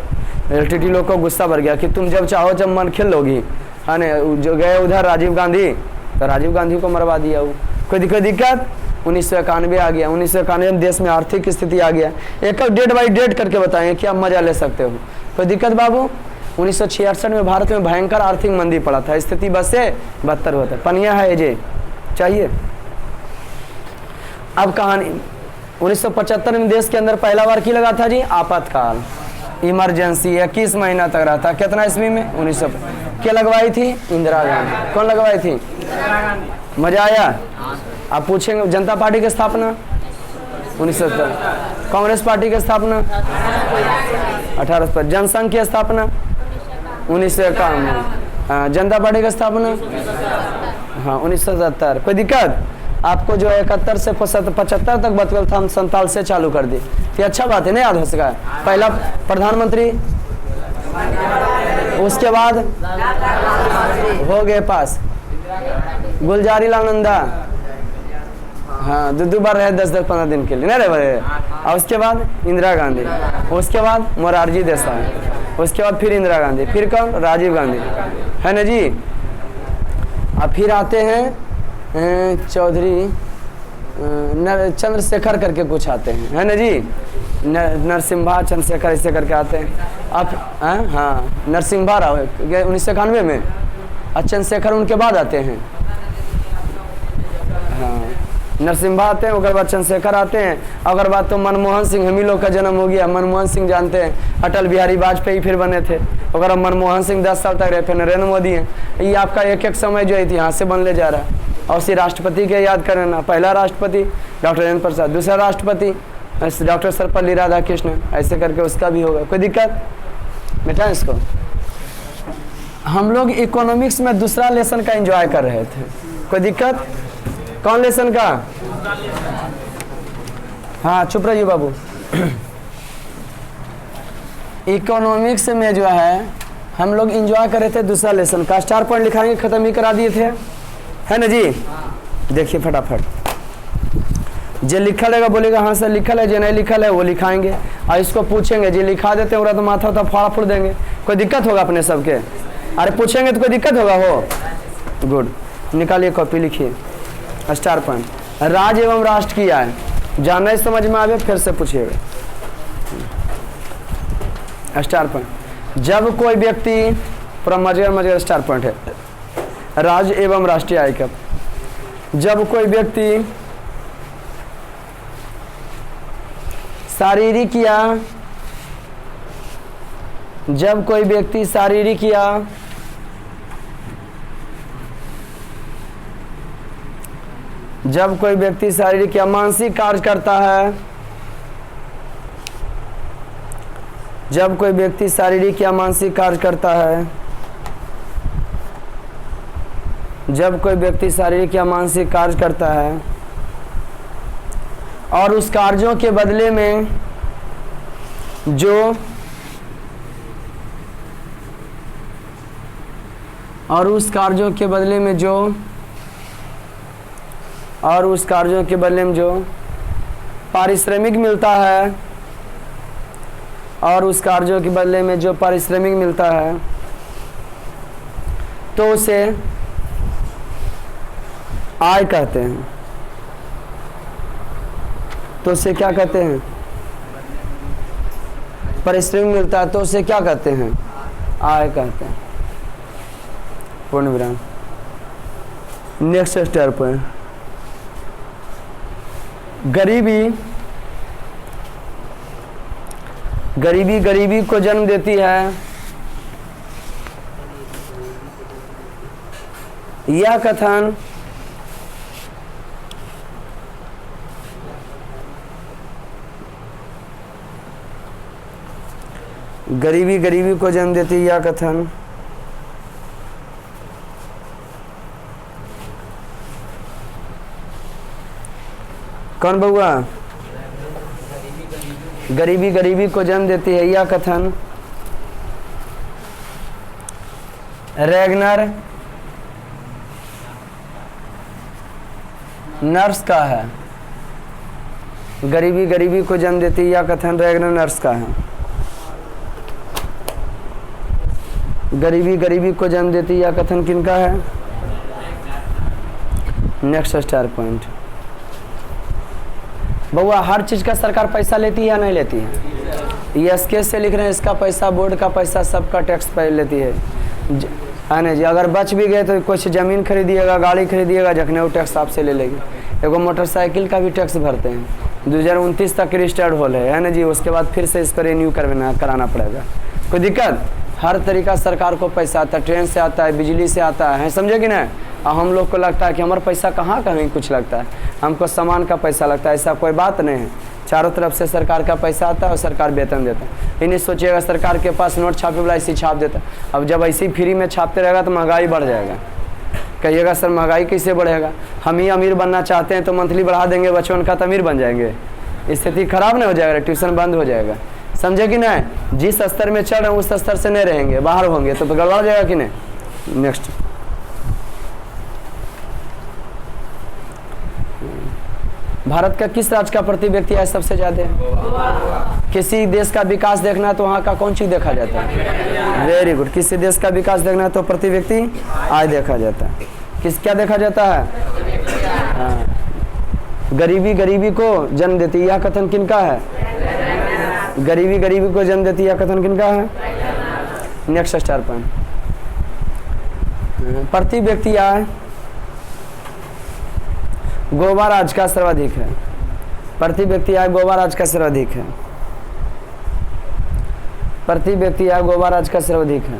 LTT लोग को गुस्सा भर गया कि तुम जब चाहो जब मन खेल लोगी, है न। जो गए उधर राजीव गांधी, तो राजीव गांधी को मरवा दिया। वो कोई दिक्कत 1991 आ गया। 1991 में देश में आर्थिक स्थिति आ गया। एक डेट बाई डेट करके बताएंगे कि आप मजा ले सकते हो। कोई दिक्कत बाबू। 1966 में भारत में भयंकर आर्थिक मंदी पड़ा था, स्थिति बस से 72 होता। पनिया है जे चाहिए। अब कहानी 1975 में देश के अंदर पहला बार की लगा था जी, आपातकाल, इमरजेंसी। 21 महीना तक रहा था। कितना ईस्वी में, 1900। क्या लगवाई थी, इंदिरा गांधी। कौन लगवाई थी, मजा आया। आप पूछेंगे जनता पार्टी की स्थापना 1970, कांग्रेस पार्टी की स्थापना 18 पर, जनसंघ की स्थापना 1951, जनता पार्टी की स्थापना हाँ 1970। कोई दिक्कत आपको जो 71 से 75 तक बतल था, हम 47 से चालू कर दी। ये अच्छा बात है, नहीं याद हो सका। पहला प्रधानमंत्री, उसके बाद हो गए पास गुलजारी लाल नंदा, हाँ दो बार रहे 10-15 दिन के लिए, नहीं रहे। और उसके बाद इंदिरा गांधी, उसके बाद मोरारजी देसाई, उसके बाद फिर इंदिरा गांधी, फिर कौन, राजीव गांधी, है ना जी। अब फिर आते हैं चौधरी चंद्रशेखर करके कुछ आते हैं, है ना जी। नरसिम्हा चंद्रशेखर ऐसे करके आते हैं। अब हाँ नरसिम्हा राव 1991 में, और चंद्रशेखर उनके बाद आते हैं। हाँ नरसिम्हा आते हैं, उसके बाद चंद्रशेखर आते हैं। अगर बात तो मनमोहन सिंह, हम ही लोग का जन्म हो गया। मनमोहन सिंह जानते हैं, अटल बिहारी वाजपेयी फिर बने थे। अगर मनमोहन सिंह 10 साल तक रहे, फिर नरेंद्र मोदी हैं। ये आपका एक एक समय जो है यहाँ से बनले जा रहा है। और उसी राष्ट्रपति के याद करें ना, पहला राष्ट्रपति डॉक्टर राजेंद्र प्रसाद, दूसरा राष्ट्रपति डॉक्टर सर्वपल्ली राधाकृष्णन, ऐसे करके उसका भी होगा। कोई दिक्कत बेटा। इसको हम लोग इकोनॉमिक्स में दूसरा लेसन का एंजॉय कर रहे थे। कोई दिक्कत, कौन लेसन का, हाँ चुप रहिए बाबू। इकोनॉमिक्स में जो है हम लोग एंजॉय कर रहे थे दूसरा लेसन का। स्टार पॉइंट लिखाएंगे, खत्म ही करा दिए थे, है ना जी। देखिए फटाफट, जो लिखल रहेगा बोलेगा हाँ सर लिखल है, जो नहीं लिखल है वो लिखाएंगे। और इसको पूछेंगे, जो लिखा देते हैं तो माथा होता फाड़ा फूड़ देंगे। कोई दिक्कत होगा अपने सबके, अरे पूछेंगे तो कोई दिक्कत होगा हो। गुड, निकालिए कॉपी, लिखिए स्टार पॉइंट। राज्य एवं राष्ट्र किया है, जानना समझ में आवे फिर से पूछिएगा। स्टार पॉइंट, जब कोई व्यक्ति, पूरा मजेदार स्टार पॉइंट है। राज्य एवं राष्ट्रीय आय का, जब कोई व्यक्ति शारीरिक या, जब कोई व्यक्ति शारीरिक या जब कोई व्यक्ति शारीरिक या मानसिक कार्य करता है, जब कोई व्यक्ति शारीरिक या मानसिक कार्य करता है, जब कोई व्यक्ति शारीरिक या मानसिक कार्य करता है और उस कार्यों के बदले में जो उस कार्यों के बदले में जो पारिश्रमिक मिलता है, और उस कार्यों के बदले में जो पारिश्रमिक मिलता है, तो उसे आय कहते हैं। तो उसे क्या कहते हैं, पारिश्रमिक मिलता है तो उसे क्या कहते हैं, आय कहते हैं। पूर्ण विराम। नेक्स्ट स्टेप है गरीबी। गरीबी गरीबी को जन्म देती है, यह कथन गरीबी गरीबी को जन्म देती है, यह कथन कौन बउआ? गरीबी गरीबी को जन्म देती है, यह कथन रैगनर नर्स का है। गरीबी गरीबी को जन्म देती है, यह कथन रैगनर नर्स का है। गरीबी गरीबी को जन्म देती है, यह कथन किनका है? Next star point. बउआ हर चीज का सरकार पैसा लेती है या नहीं लेती है? यस के से लिख रहे हैं, इसका पैसा, बोर्ड का पैसा, सबका टैक्स पे लेती है ना जी। अगर बच भी गए तो कुछ ज़मीन खरीदिएगा, गाड़ी खरीदिएगा, जखने वो टैक्स आपसे ले लेगी। एगो मोटरसाइकिल का भी टैक्स भरते हैं, 2029 तक रजिस्टर्ड होल है ना जी। उसके बाद फिर से इसको रिन्यू कराना पड़ेगा। कोई दिक्कत? हर तरीका सरकार को पैसा आता है, ट्रेन से आता है, बिजली से आता है, समझे कि नहीं? और हम लोग को लगता है कि हमारा पैसा कहाँ कहीं कुछ लगता है, हमको सामान का पैसा लगता है। ऐसा कोई बात नहीं है, चारों तरफ से सरकार का पैसा आता है और सरकार वेतन देता है। ये नहीं सोचिएगा सरकार के पास नोट छापे वाला ऐसे छाप देता है। अब जब ऐसे ही फ्री में छापते रहेगा तो महंगाई बढ़ जाएगा। कहिएगा सर महंगाई कैसे बढ़ेगा? हम ही अमीर बनना चाहते हैं तो मंथली बढ़ा देंगे, बचपन का तो अमीर बन जाएंगे। स्थिति खराब नहीं हो जाएगा, ट्यूशन बंद हो जाएगा, समझे कि नहीं? जिस स्तर में चढ़ रहे हैं उस स्तर से नहीं रहेंगे, बाहर होंगे तो गड़बड़ जाएगा कि नहीं? नेक्स्ट, भारत का किस राज्य का प्रति व्यक्ति आय सबसे ज्यादा है? किसी देश का विकास देखना है तो वहाँ का कौन चीज देखा जाता है? Very good. किसी देश का विकास देखना है तो प्रति व्यक्ति आय देखा जाता है। किस क्या देखा जाता है? हाँ। गरीबी गरीबी को जन्म देती है, यह कथन किनका है? गरीबी गरीबी को जन्म देती है, यह कथन किनका है? Next star point. प्रति व्यक्ति आय गोवा राज्य का सर्वाधिक है। प्रति व्यक्ति आय गोवा राज्य का सर्वाधिक है। प्रति व्यक्ति आय गोवा राज्य का सर्वाधिक है।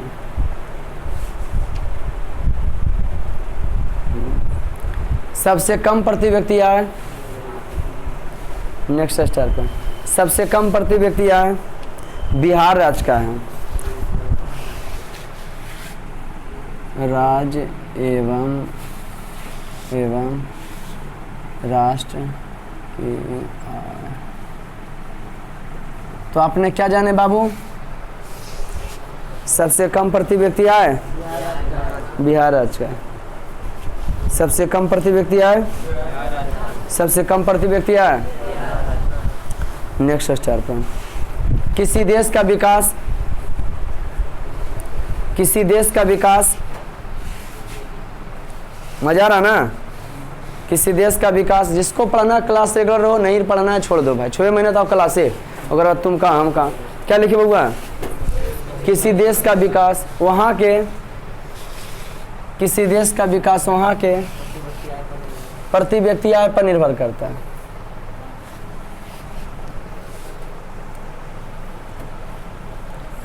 सबसे कम प्रति व्यक्ति आय, नेक्स्ट स्टार पर, सबसे कम प्रति व्यक्ति आय बिहार राज्य का है। राज्य एवं राष्ट्र की आय। तो आपने क्या जाने बाबू? सबसे कम प्रति व्यक्ति आय बिहार राज्य का। सबसे कम प्रति व्यक्ति आय, सबसे कम प्रति व्यक्ति आय। नेक्स्ट स्टार पर, किसी देश का विकास, किसी देश का विकास, मजा आ रहा ना? किसी देश का विकास, जिसको पढ़ना क्लास रेगुलर हो, नहीं पढ़ना है छोड़ दो भाई, 6 महीने तो क्लास से, अगर तुम कहाँ हम कहाँ, क्या लिखे बउआ? किसी देश का विकास वहाँ के, किसी देश का विकास वहाँ के प्रति व्यक्ति आय पर निर्भर करता है।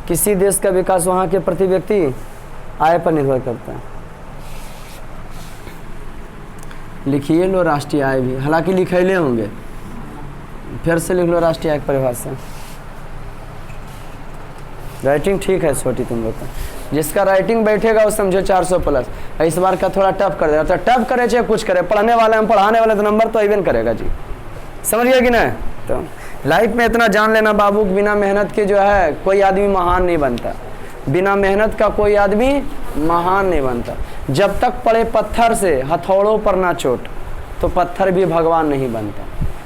किसी देश का विकास वहाँ के प्रति व्यक्ति आय पर निर्भर करता है। लिखिए लो राष्ट्रीय आय भी, हालांकि लिखैले होंगे, फिर से लिख लो राष्ट्रीय आय की परिभाषा। राइटिंग ठीक है छोटी तुम लोग का, जिसका राइटिंग बैठेगा वो समझो 400 प्लस। इस बार का थोड़ा टफ कर देगा, तो टफ करे चाहे कुछ करे, पढ़ने वाले हम पढ़ाने वाले तो नंबर तो अवेन करेगा जी, समझ गया कि नहीं? तो लाइफ में इतना जान लेना बाबू, बिना मेहनत के जो है कोई आदमी महान नहीं बनता। बिना मेहनत का कोई आदमी महान नहीं बनता। जब तक पड़े पत्थर से हथौड़ों पर ना चोट, तो पत्थर भी भगवान नहीं बनता।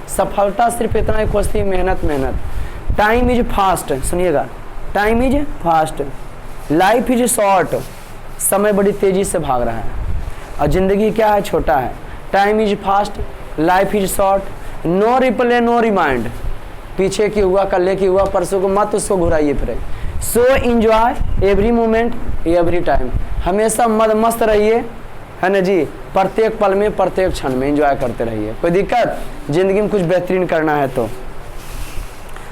सफलता सिर्फ इतना ही खोजती है, मेहनत मेहनत। टाइम इज फास्ट, सुनिएगा, time is fast, life is short, समय बड़ी तेजी से भाग रहा है और जिंदगी क्या है? छोटा है। Time is fast, life is short, no replay no remind. पीछे की हुआ, कल की हुआ, परसों को मत उसको घुराइए फिरे। सो enjoy every moment every time, हमेशा मस्त रहिए, है ना जी, प्रत्येक पल में प्रत्येक क्षण में एंजॉय करते रहिए। कोई दिक्कत, जिंदगी में कुछ बेहतरीन करना है तो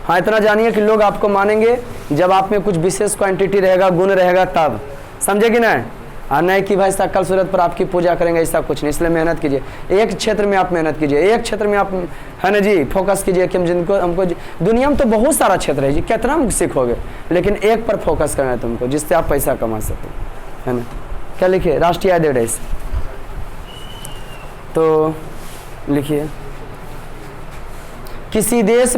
हाँ, इतना जानिए कि लोग आपको मानेंगे जब आप में कुछ विशेष क्वांटिटी रहेगा, गुण रहेगा तब, समझे कि नहीं? और नहीं कि भाई सकल सूरत पर आपकी पूजा करेंगे, ऐसा कुछ नहीं। इसलिए मेहनत कीजिए, एक क्षेत्र में आप मेहनत कीजिए, एक क्षेत्र में आप, है ना जी, फोकस कीजिए कि हमको दुनिया में तो बहुत सारा क्षेत्र है जी, कितना सीखोगे, लेकिन एक पर फोकस करना है तुमको जिससे आप पैसा कमा सको, है ना। क्या लिखिए? राष्ट्रीय आय डेढ़, तो लिखिए किसी देश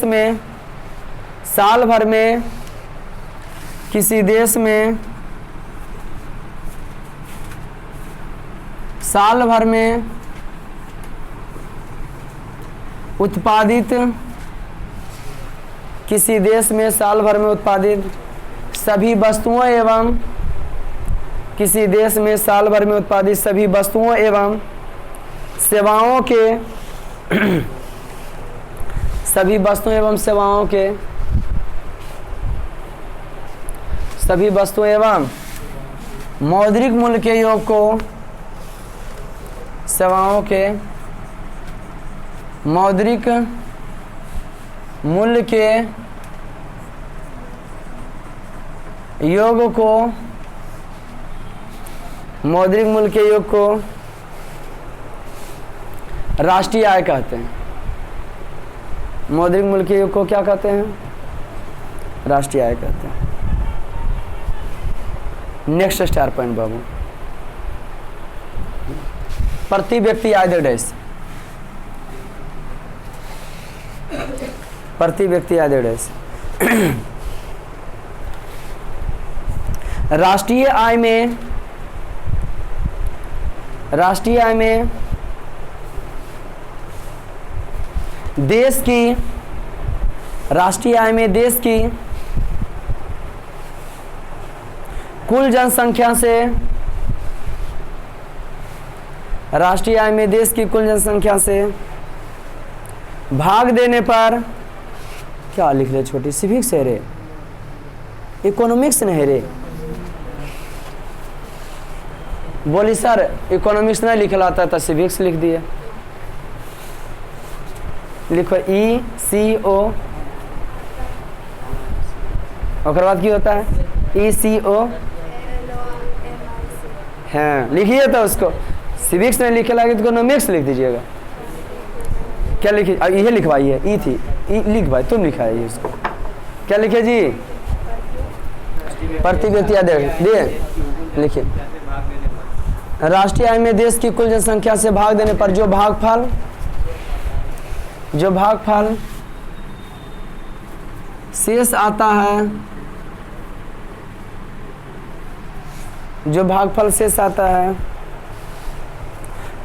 में साल भर में, किसी देश में साल भर में उत्पादित, किसी देश में साल भर में उत्पादित सभी वस्तुओं एवं, किसी देश में साल भर में उत्पादित सभी वस्तुओं एवं सेवाओं के सभी वस्तुओं एवं सेवाओं के, सभी वस्तुओं एवं मौद्रिक मूल्य के योग को, सेवाओं के मौद्रिक मूल्य के योग को, मौद्रिक मूल्य के योग को राष्ट्रीय आय कहते हैं। मौद्रिक मूल्य के योग को क्या कहते हैं? राष्ट्रीय आय कहते हैं। नेक्स्ट स्टार पॉइंट बाबू, प्रति व्यक्ति आय डेढ़, प्रति व्यक्ति आय डेढ़। राष्ट्रीय आय में, राष्ट्रीय आय में देश की, राष्ट्रीय आय में देश की कुल जनसंख्या से, राष्ट्रीय आय में देश की कुल जनसंख्या से भाग देने पर, क्या लिख रहे छोटी, सिविक्स है रे, इकोनॉमिक्स नहीं रे, बोली सर इकोनॉमिक्स नहीं लिखल आता तो सिविक्स लिख दिए। लिखो ECO, और बाद की होता है ECO, हाँ लिखिए तो उसको, सिविक्स नहीं लिखे लगे तो इकोनॉमिक्स लिख दीजिएगा। क्या लिखिए? ये लिखवाइए, ई थी, लिख भाई तुम लिखाइए इसको। क्या लिखे जी? प्रति व्यक्ति आय दिए, लिखिए राष्ट्रीय आय में देश की कुल जनसंख्या से भाग देने पर जो भागफल, जो भागफल शेष आता है, जो भागफल शेष आता है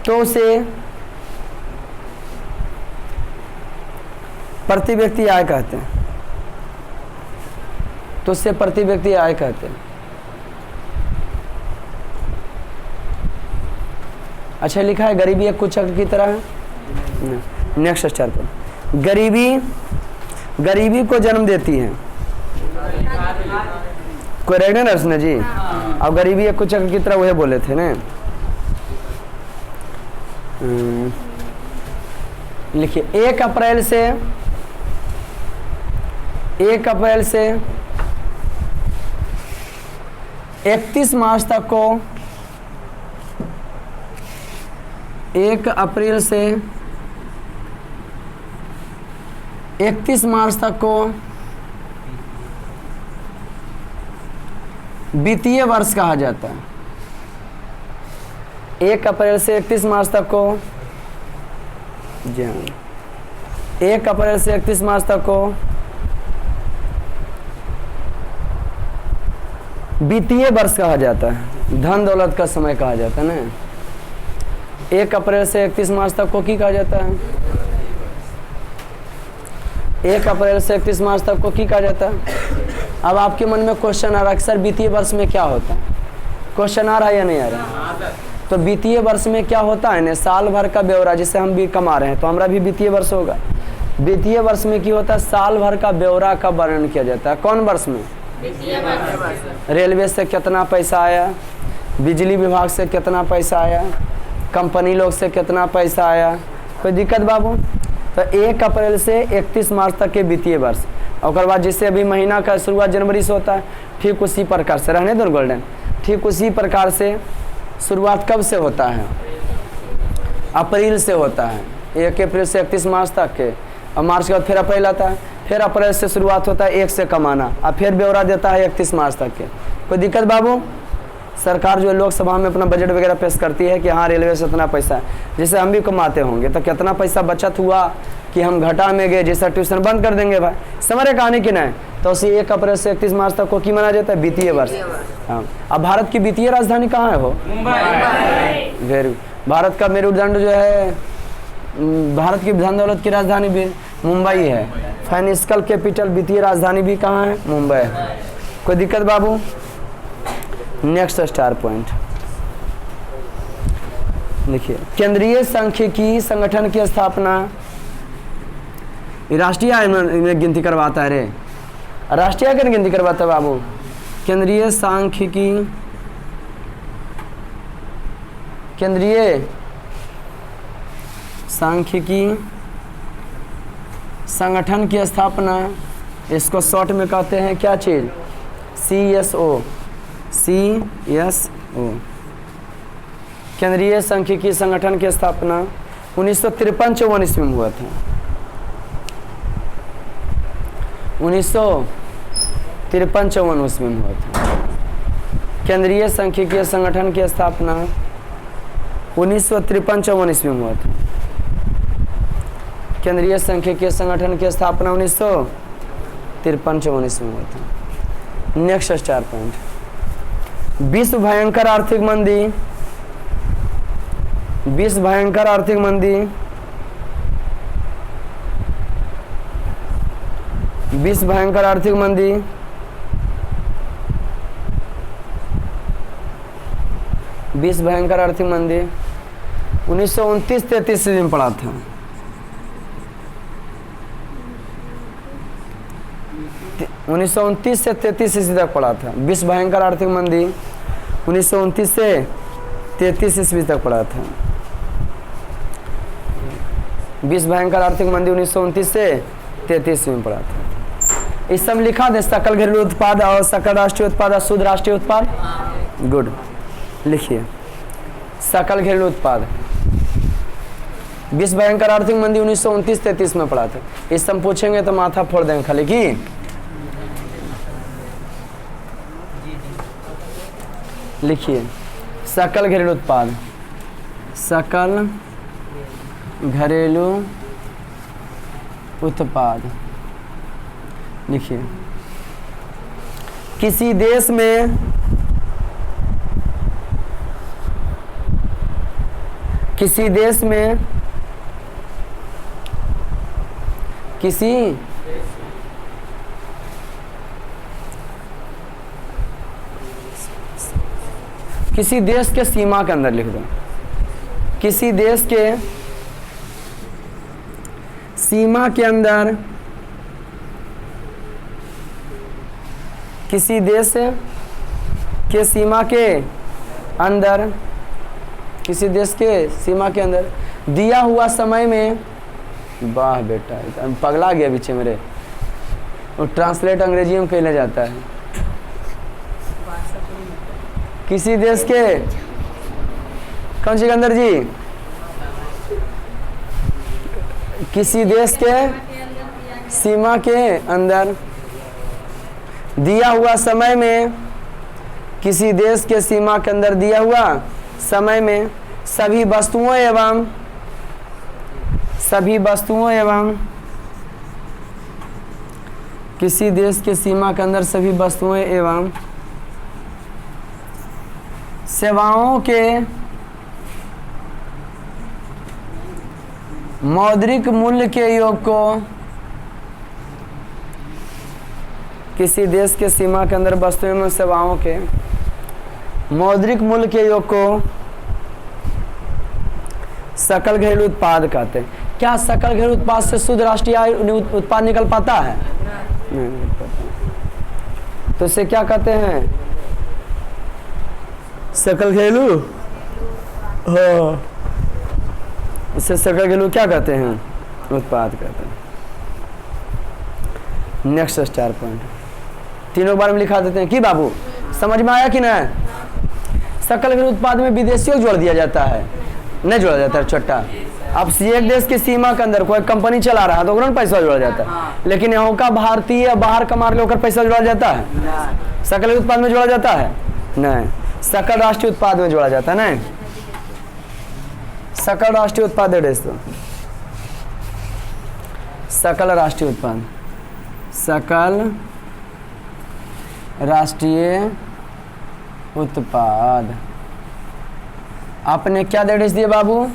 तो उसे प्रति व्यक्ति आय कहते हैं, तो उससे प्रति व्यक्ति आय कहते हैं। अच्छा लिखा है गरीबी एक कुचक्र की तरह है। नेक्स्ट स्टार पर, गरीबी, गरीबी को जन्म देती है, कोई रेगने ना उसने जी, और गरीबी एक कुचक्र की तरह वही बोले थे ना। लिखिए 1 अप्रैल से, 1 अप्रैल से 31 मार्च तक को, 1 अप्रैल से 31 मार्च तक को वित्तीय वर्ष कहा जाता है। 1 अप्रैल से 31 मार्च तक को, जी हाँ, 1 अप्रैल से 31 मार्च तक को वित्तीय वर्ष कहा जाता है, धन दौलत का समय कहा जाता है ना। 1 अप्रैल से 31 मार्च तक को की कहा जाता है? 1 अप्रैल से 31 मार्च तक को की कहा जाता है? अब आपके मन में क्वेश्चन आ रहा है सर वित्तीय वर्ष में क्या होता है? क्वेश्चन आ रहा है या नहीं आ रहा? तो वित्तीय वर्ष में क्या होता है ना, साल भर का ब्यौरा, जिसे हम भी कमा रहे हैं तो हमारा भी वित्तीय वर्ष होगा। वित्तीय वर्ष में क्या होता है, साल भर का ब्यौरा का वर्णन किया जाता है। कौन वर्ष में? रेलवे से कितना पैसा आया, बिजली विभाग से कितना पैसा आया, कंपनी लोग से कितना पैसा आया, कोई दिक्कत बाबू? तो 1 अप्रैल से 31 मार्च तक के वित्तीय वर्ष, और बाद जिससे अभी महीना का शुरुआत जनवरी से होता है, ठीक उसी प्रकार से रहने दो गोल्डन, ठीक उसी प्रकार से शुरुआत कब से होता है? अप्रैल से होता है, 1 अप्रैल से 31 मार्च तक के, और मार्च के बाद फिर अप्रैल आता है, फिर अप्रैल से शुरुआत होता है 1 से कमाना, और फिर ब्यौरा देता है 31 मार्च तक के। कोई दिक्कत बाबू? सरकार जो लोकसभा में अपना बजट वगैरह पेश करती है कि हाँ रेलवे से इतना पैसा है, जैसे हम भी कमाते होंगे तो कितना पैसा बचत हुआ कि हम घाटा में गए, जैसा ट्यूशन बंद कर देंगे भाई, समझ कहानी कि नहीं? तो उसी 1 अप्रैल से 31 मार्च तक को की माना जाता है? वित्तीय वर्ष। हाँ, अब भारत की वित्तीय राजधानी कहाँ है? हो मुंबई। वेरी, भारत का मेरुदंड जो है, भारत की धन दौलत की राजधानी भी मुंबई है। फाइनेंशियल कैपिटल, वित्तीय राजधानी भी कहाँ है? मुंबई। कोई दिक्कत बाबू? नेक्स्ट स्टार पॉइंट देखिए, केंद्रीय सांख्यिकी संगठन की स्थापना, राष्ट्रीय आय में गिनती करवाता है रे, राष्ट्रीय आय की गिनती करवाता है बाबू। केंद्रीय सांख्यिकी, केंद्रीय सांख्यिकी संगठन की स्थापना, इसको शॉर्ट में कहते हैं क्या चीज? CSO, CSO। केंद्रीय सांख्यिकी संगठन की स्थापना 1953-54 ईस्वी में हुआ था। 1953-54 ईस्वी में हुआ था। केंद्रीय सांख्यिकी संगठन की स्थापना 1953-54 ईस्वी में हुआ था। केंद्रीय सांख्यिकी संगठन की स्थापना 1953-54 ईस्वी में हुआ था। नेक्स्ट स्टार पॉइंट, विश्व भयंकर आर्थिक मंदी, विश्व भयंकर आर्थिक मंदी, विश्व भयंकर आर्थिक मंदी, विश्व भयंकर आर्थिक मंदी 1929-33 ईस्वी में पड़ा था। 1929 से 33 ईस्वी तक पड़ा था। विश्व भयंकर आर्थिक मंदी 1929 से 33 ईस्वी तक पड़ा था। विश्व भयंकर आर्थिक मंदी 1929 से 33 ईस्वी में पड़ा था। इस सब लिखा दे, सकल घरेलू उत्पाद और सकल राष्ट्रीय उत्पाद और शुद्ध राष्ट्रीय उत्पाद। गुड, लिखिए सकल घरेलू उत्पाद। विश्व भयंकर आर्थिक मंदी 1929-33 में पड़ा था। इस सब पूछेंगे तो माथा फोड़ देंगे खाली की। लिखिए सकल घरेलू उत्पाद, सकल घरेलू उत्पाद। लिखिए किसी देश में किसी देश में किसी देश के सीमा के अंदर लिख दो। किसी देश के सीमा के अंदर, किसी देश के सीमा के अंदर, किसी देश के सीमा के अंदर दिया हुआ समय में, वाह बेटा पगला गया पीछे मेरे, और ट्रांसलेट अंग्रेजी में कहला जाता है। किसी देश के, कौन सिकंदर जी, किसी देश के सीमा के अंदर दिया हुआ समय में, किसी देश के सीमा के अंदर दिया हुआ समय में सभी वस्तुओं एवं किसी देश के सीमा के अंदर सभी वस्तुओं एवं सेवाओं के मौद्रिक मूल्य के योग को, किसी देश के सीमा के अंदर वस्तुओं एवं सेवाओं के मौद्रिक मूल्य के योग को सकल घरेलू उत्पाद कहते हैं। क्या सकल घरेलू उत्पाद से शुद्ध राष्ट्रीय आय उत्पाद निकल पाता है? नहीं निकल पाता। तो इसे क्या कहते हैं? सकल घरेलू, हाँ, इसे सकल घरेलू क्या कहते हैं? उत्पाद कहते हैं। नेक्स्ट स्टार पॉइंट तीनों बार में लिखा देते हैं कि बाबू समझ में आया कि नहीं? सकल घरेलू उत्पाद में विदेशियों जोड़ दिया जाता है, नहीं जोड़ा जाता है चट्टा। अब एक देश की सीमा के अंदर कोई कंपनी चला रहा है तो ओकरा में पैसा जोड़ा जाता है, लेकिन यहाँ का भारतीय बाहर कमा के ओकर पैसा जोड़ा जाता है? सकल घरेलू उत्पाद में जोड़ा जाता है? नहीं। सकल राष्ट्रीय उत्पाद में जोड़ा जाता है। नहीं, सकल राष्ट्रीय उत्पाद सकल राष्ट्रीय उत्पाद, सकल राष्ट्रीय उत्पाद आपने क्या डेढ़ दिए बाबू?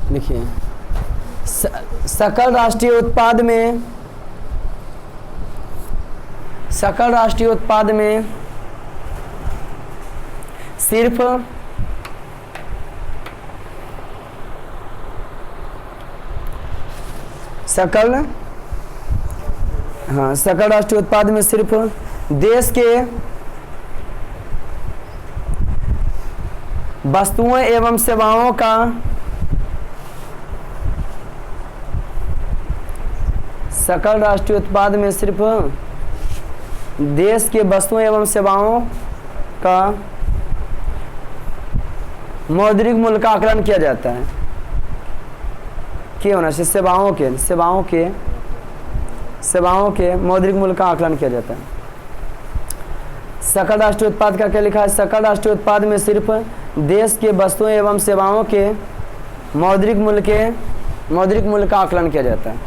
देखिए सकल राष्ट्रीय उत्पाद में, सकल राष्ट्रीय उत्पाद में सिर्फ सकल, हाँ, सकल राष्ट्रीय उत्पाद में सिर्फ देश के वस्तुओं एवं सेवाओं का सकल राष्ट्रीय उत्पाद में सिर्फ देश के वस्तुओं एवं सेवाओं का मौद्रिक मूल्य का आकलन किया जाता है। क्या होना चाहिए? सेवाओं के मौद्रिक मूल्य का आकलन किया जाता है। सकल राष्ट्रीय उत्पाद का क्या लिखा है? सकल राष्ट्रीय उत्पाद में सिर्फ देश के वस्तुओं एवं सेवाओं के मौद्रिक मूल्य का आकलन किया जाता है।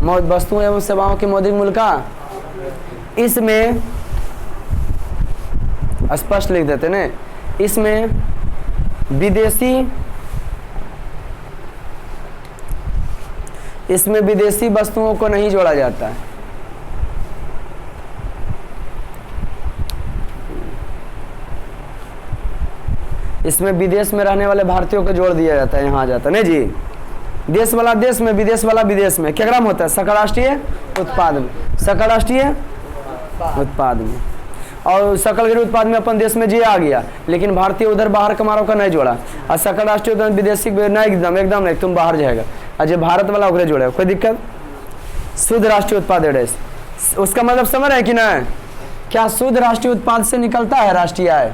वस्तुओं एवं सेवाओं के मौद्रिक मूल्य का, इसमें स्पष्ट लिख देते ना, इसमें विदेशी वस्तुओं को नहीं जोड़ा जाता है। इसमें विदेश में रहने वाले भारतीयों को जोड़ दिया जाता है, यहाँ आ जाता है नहीं जी। देश वाला देश में, विदेश वाला विदेश में, क्या ग्राम होता है? सकल राष्ट्रीय उत्पाद में, सकल राष्ट्रीय उत्पाद में। और सकल घरेलू उत्पाद में अपन देश में जी आ गया, लेकिन भारतीय उधर बाहर कमारों का नहीं जोड़ा। और सकल राष्ट्रीय उत्पाद विदेशी नहीं, एकदम नहीं, तुम बाहर जाएगा। और जो भारत वाला उधर जोड़ेगा, कोई दिक्कत? शुद्ध राष्ट्रीय उत्पाद उसका मतलब समझ रहे हैं कि नहीं? क्या शुद्ध राष्ट्रीय उत्पाद से निकलता है राष्ट्रीय आय?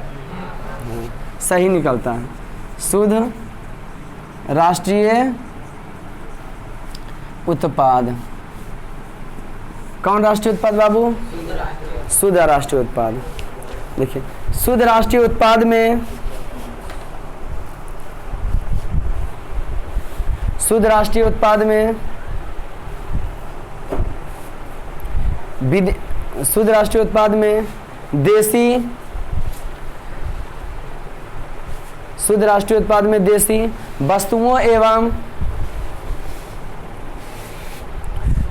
सही निकलता है। शुद्ध राष्ट्रीय उत्पाद, कौन राष्ट्रीय उत्पाद बाबू? शुद्ध राष्ट्रीय उत्पाद। देखिए शुद्ध राष्ट्रीय उत्पाद में, शुद्ध राष्ट्रीय उत्पाद में शुद्ध राष्ट्रीय उत्पाद में देशी, शुद्ध राष्ट्रीय उत्पाद में देशी वस्तुओं एवं,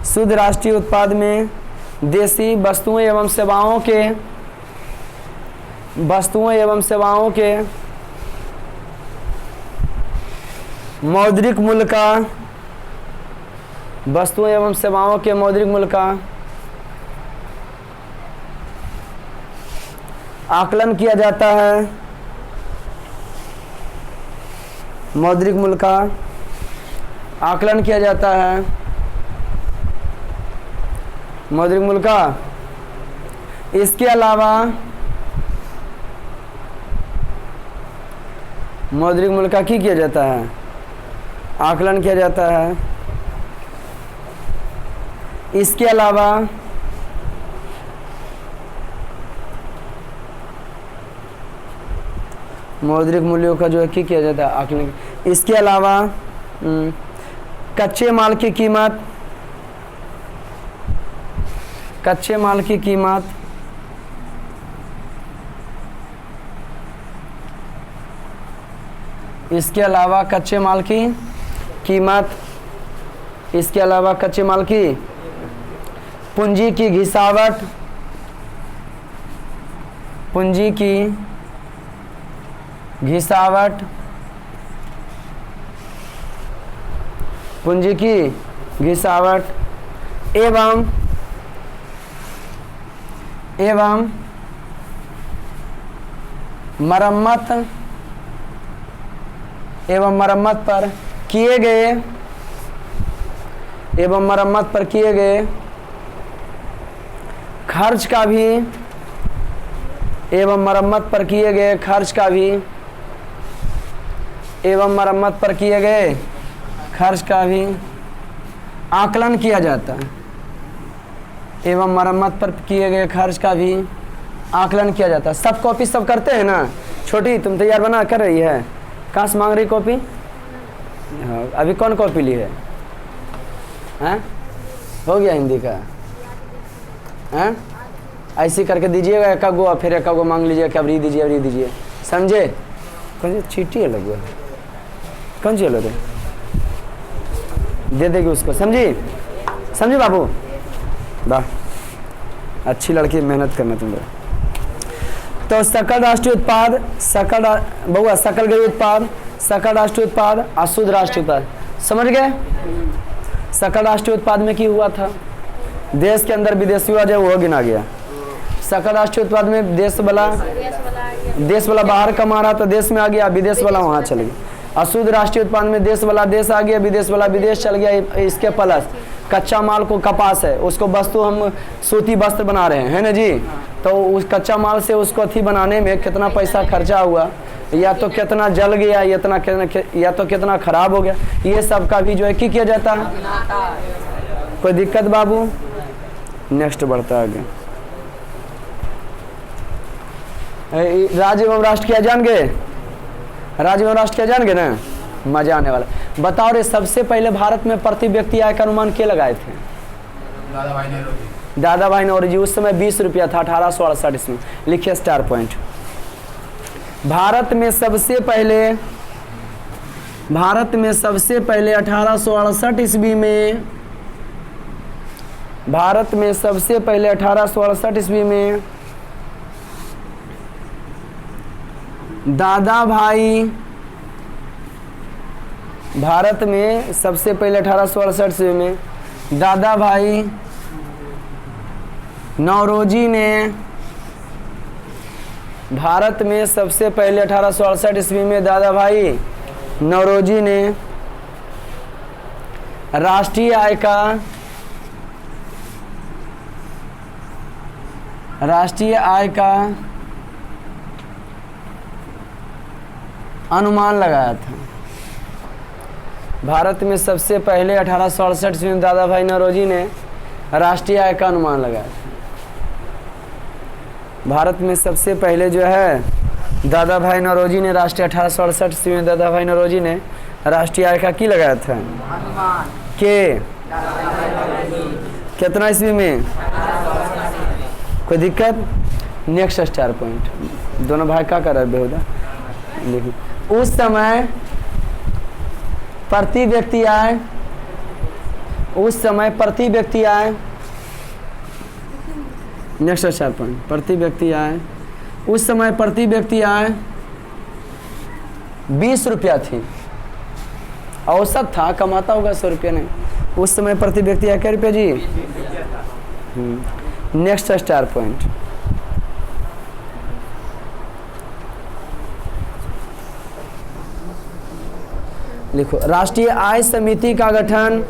शुद्ध राष्ट्रीय उत्पाद में देशी वस्तुओं एवं सेवाओं के मौद्रिक मूल्य का, वस्तुओं एवं सेवाओं के मौद्रिक मूल्य का आकलन किया जाता है। मौद्रिक मूल्य का आकलन किया जाता है। मौद्रिक मूल्य का, इसके अलावा मौद्रिक मूल्य का क्या किया जाता है? आकलन किया जाता है। इसके अलावा मौद्रिक मूल्यों का जो है क्या किया जाता है? आकलन। इसके अलावा कच्चे माल की कीमत, कच्चे माल की कीमत, इसके अलावा कच्चे माल की कीमत, इसके अलावा कच्चे माल की पूंजी की घिसावट, पूंजी की घिसावट, पूंजी की घिसावट एवं मरम्मत पर किए गए खर्च का भी आकलन किया जाता है। एवं मरम्मत पर किए गए खर्च का भी आकलन किया जाता है। सब कॉपी सब करते हैं ना। छोटी तुम तैयार बना कर रही है, कहाँ से मांग रही कॉपी? हाँ, अभी कौन कॉपी ली है? हैं? हो गया हिंदी का? हैं? ऐसे करके दीजिएगा एक गो, फिर एक गो मांग लीजिए कि अब री दीजिए, समझे? कौन सी चीटी है लगे, कौन सी लो दे देगी उसको, समझी बाबू? वाह, अच्छी लड़की, मेहनत करना तुम लोग। तो सकल राष्ट्रीय उत्पाद, सकल घरेलू उत्पाद, सकल राष्ट्रीय उत्पाद, अशुद्ध राष्ट्रीय उत्पाद, समझ गए? सकल राष्ट्रीय उत्पाद में क्या हुआ था? देश के अंदर विदेशी हुआ जो वो गिना गया। सकल राष्ट्रीय उत्पाद में देश वाला बाहर कमा रहा तो देश में आ गया, विदेश वाला वहाँ चल गया। अशुद्ध राष्ट्रीय उत्पाद में देश वाला देश आ गया, विदेश वाला विदेश चल गया। इसके प्लस कच्चा माल को कपास है, उसको वस्तु हम सूती वस्त्र बना रहे हैं, है ना जी? तो उस कच्चा माल से उसको अथी बनाने में कितना पैसा खर्चा हुआ, या तो कितना जल गया, या तो कितना खराब हो गया, ये सब का भी जो है किया जाता है। कोई दिक्कत बाबू? नेक्स्ट बढ़ता आगे। राज्य एवं राष्ट्र क्या जान गए? राज्य एवं राष्ट्र क्या जान गए ना? मजा आने वाला। बताओ रे, सबसे पहले भारत में प्रति व्यक्ति आय का अनुमान क्या लगाए थे? दादा भाई नौरोजी। उस समय 20 रुपया था, 1868 इसमें। लिखिए स्टार पॉइंट। भारत में सबसे पहले 1868 ईस्वी में, भारत में सबसे पहले 1868 ईस्वी में दादा भाई, भारत में सबसे पहले 1868 ईस्वी में दादा भाई नौरोजी ने, भारत में सबसे पहले 1868 ईस्वी में दादा भाई नौरोजी ने राष्ट्रीय आय का अनुमान लगाया था। भारत में सबसे पहले 1868 ईस्वी में दादा भाई नौरोजी ने राष्ट्रीय आय का अनुमान लगाया था। भारत में सबसे पहले जो है दादा भाई नौरोजी ने राष्ट्रीय 1868 ईस्वी में दादा भाई नौरोजी ने राष्ट्रीय आय का की लगाया था के कितना ईस्वी में? कोई दिक्कत? Next star point. दोनों भाई क्या कर रहे हैं बेहुदा? देखिए, उस समय प्रति व्यक्ति आय, नेक्स्ट स्टार पॉइंट, प्रति व्यक्ति आय, उस समय प्रति व्यक्ति आय 20 रुपया थी। औसत था, कमाता होगा 100 रुपया नहीं। उस समय प्रति व्यक्ति आय क्या रुपया जी? Next star point. लिखो, राष्ट्रीय आय समिति का गठन,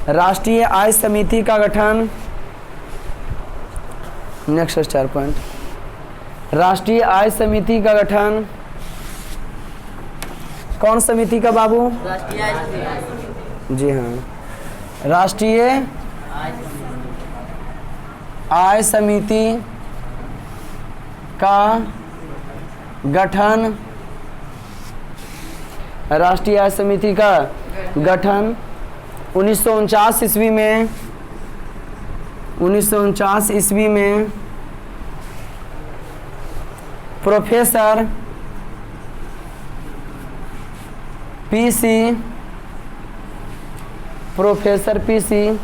राष्ट्रीय आय समिति का गठन, नेक्स्ट स्टार पॉइंट, राष्ट्रीय आय समिति का गठन कौन समिति का बाबू? राष्ट्रीय आय समिति। जी हाँ, राष्ट्रीय आय समिति का गठन, राष्ट्रीय आय समिति का गठन 1949 ईस्वी में, 1949 ईस्वी में professor PC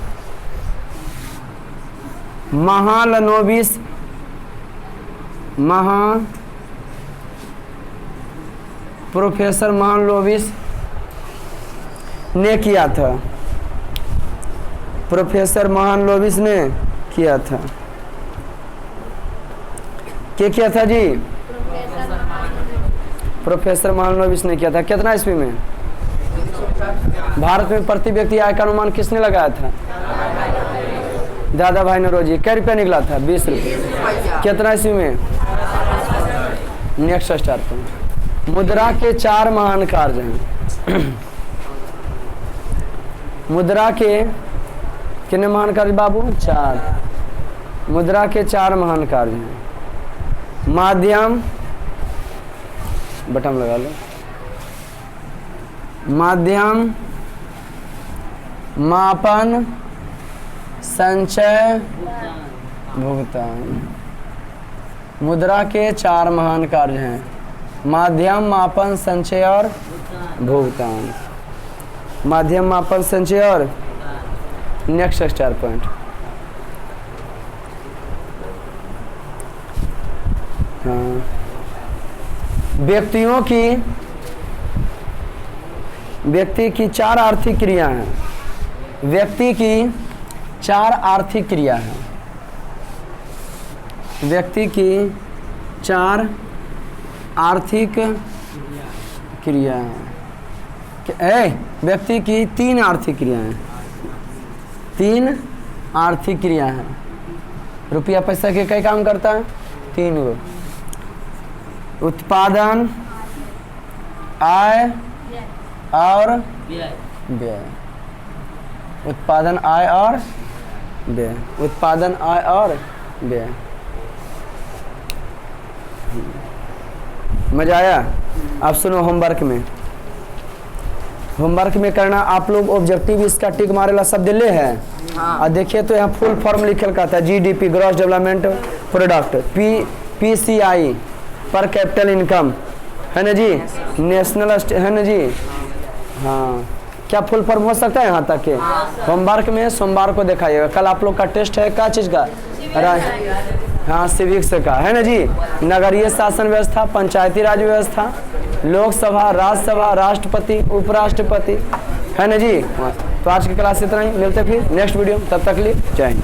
Mahalanobis professor Mahalanobis ने किया था। प्रोफेसर महालनोबिस ने किया था। क्या किया था जी? प्रोफेसर महालनोबिस ने किया था। कितना ईस्वी में? भारत में प्रति व्यक्ति आय का अनुमान किसने लगाया था? दादा भाई नौरोजी। कै रुपया निकला था? 20 रुपये। कितना ईस्वी में? नेक्स्ट स्टार पर। मुद्रा के 4 महान कार्य हैं। मुद्रा के कितने महान कार्य बाबू? 4। मुद्रा के 4 महान कार्य हैं। माध्यम, बटन लगा लो। माध्यम, मापन, संचय, भुगतान। मुद्रा के 4 महान कार्य हैं। माध्यम, मापन, संचय और भुगतान। माध्यम, मापन, संचय और नेक्स्ट स्टार पॉइंट। हाँ, व्यक्ति की 4 आर्थिक क्रिया हैं। व्यक्ति की 4 आर्थिक क्रिया हैं। व्यक्ति की 4 आर्थिक क्रिया हैं। व्यक्ति की 3 आर्थिक क्रिया हैं। 3 आर्थिक क्रिया हैं। रुपया पैसा के कई काम करता है? 3 गो। उत्पादन, आय और व्यय। उत्पादन, आय और व्यय। उत्पादन, आय और व्यय। मजा आया? आप सुनो, होमवर्क में करना आप लोग ऑब्जेक्टिव इसका टिक मारेला सब दिले है। और देखिए तो यहाँ फुल फॉर्म लिखल का था। GDP, gross development product, PCI, पर कैपिटल इनकम, है ना जी, नेशनल, है ना जी। हाँ, क्या फुल फॉर्म हो सकता है यहाँ तक के? होमवर्क में सोमवार को दिखाइएगा। कल आप लोग का टेस्ट है क्या चीज़ का? हाँ, सिविक्स का, है ना जी। नगरीय शासन व्यवस्था, पंचायती राज व्यवस्था, लोकसभा, राज्यसभा, राष्ट्रपति, उपराष्ट्रपति, है ना जी। तो आज की क्लास इतना ही। मिलते फिर नेक्स्ट वीडियो, तब तक लिए जय हिंद।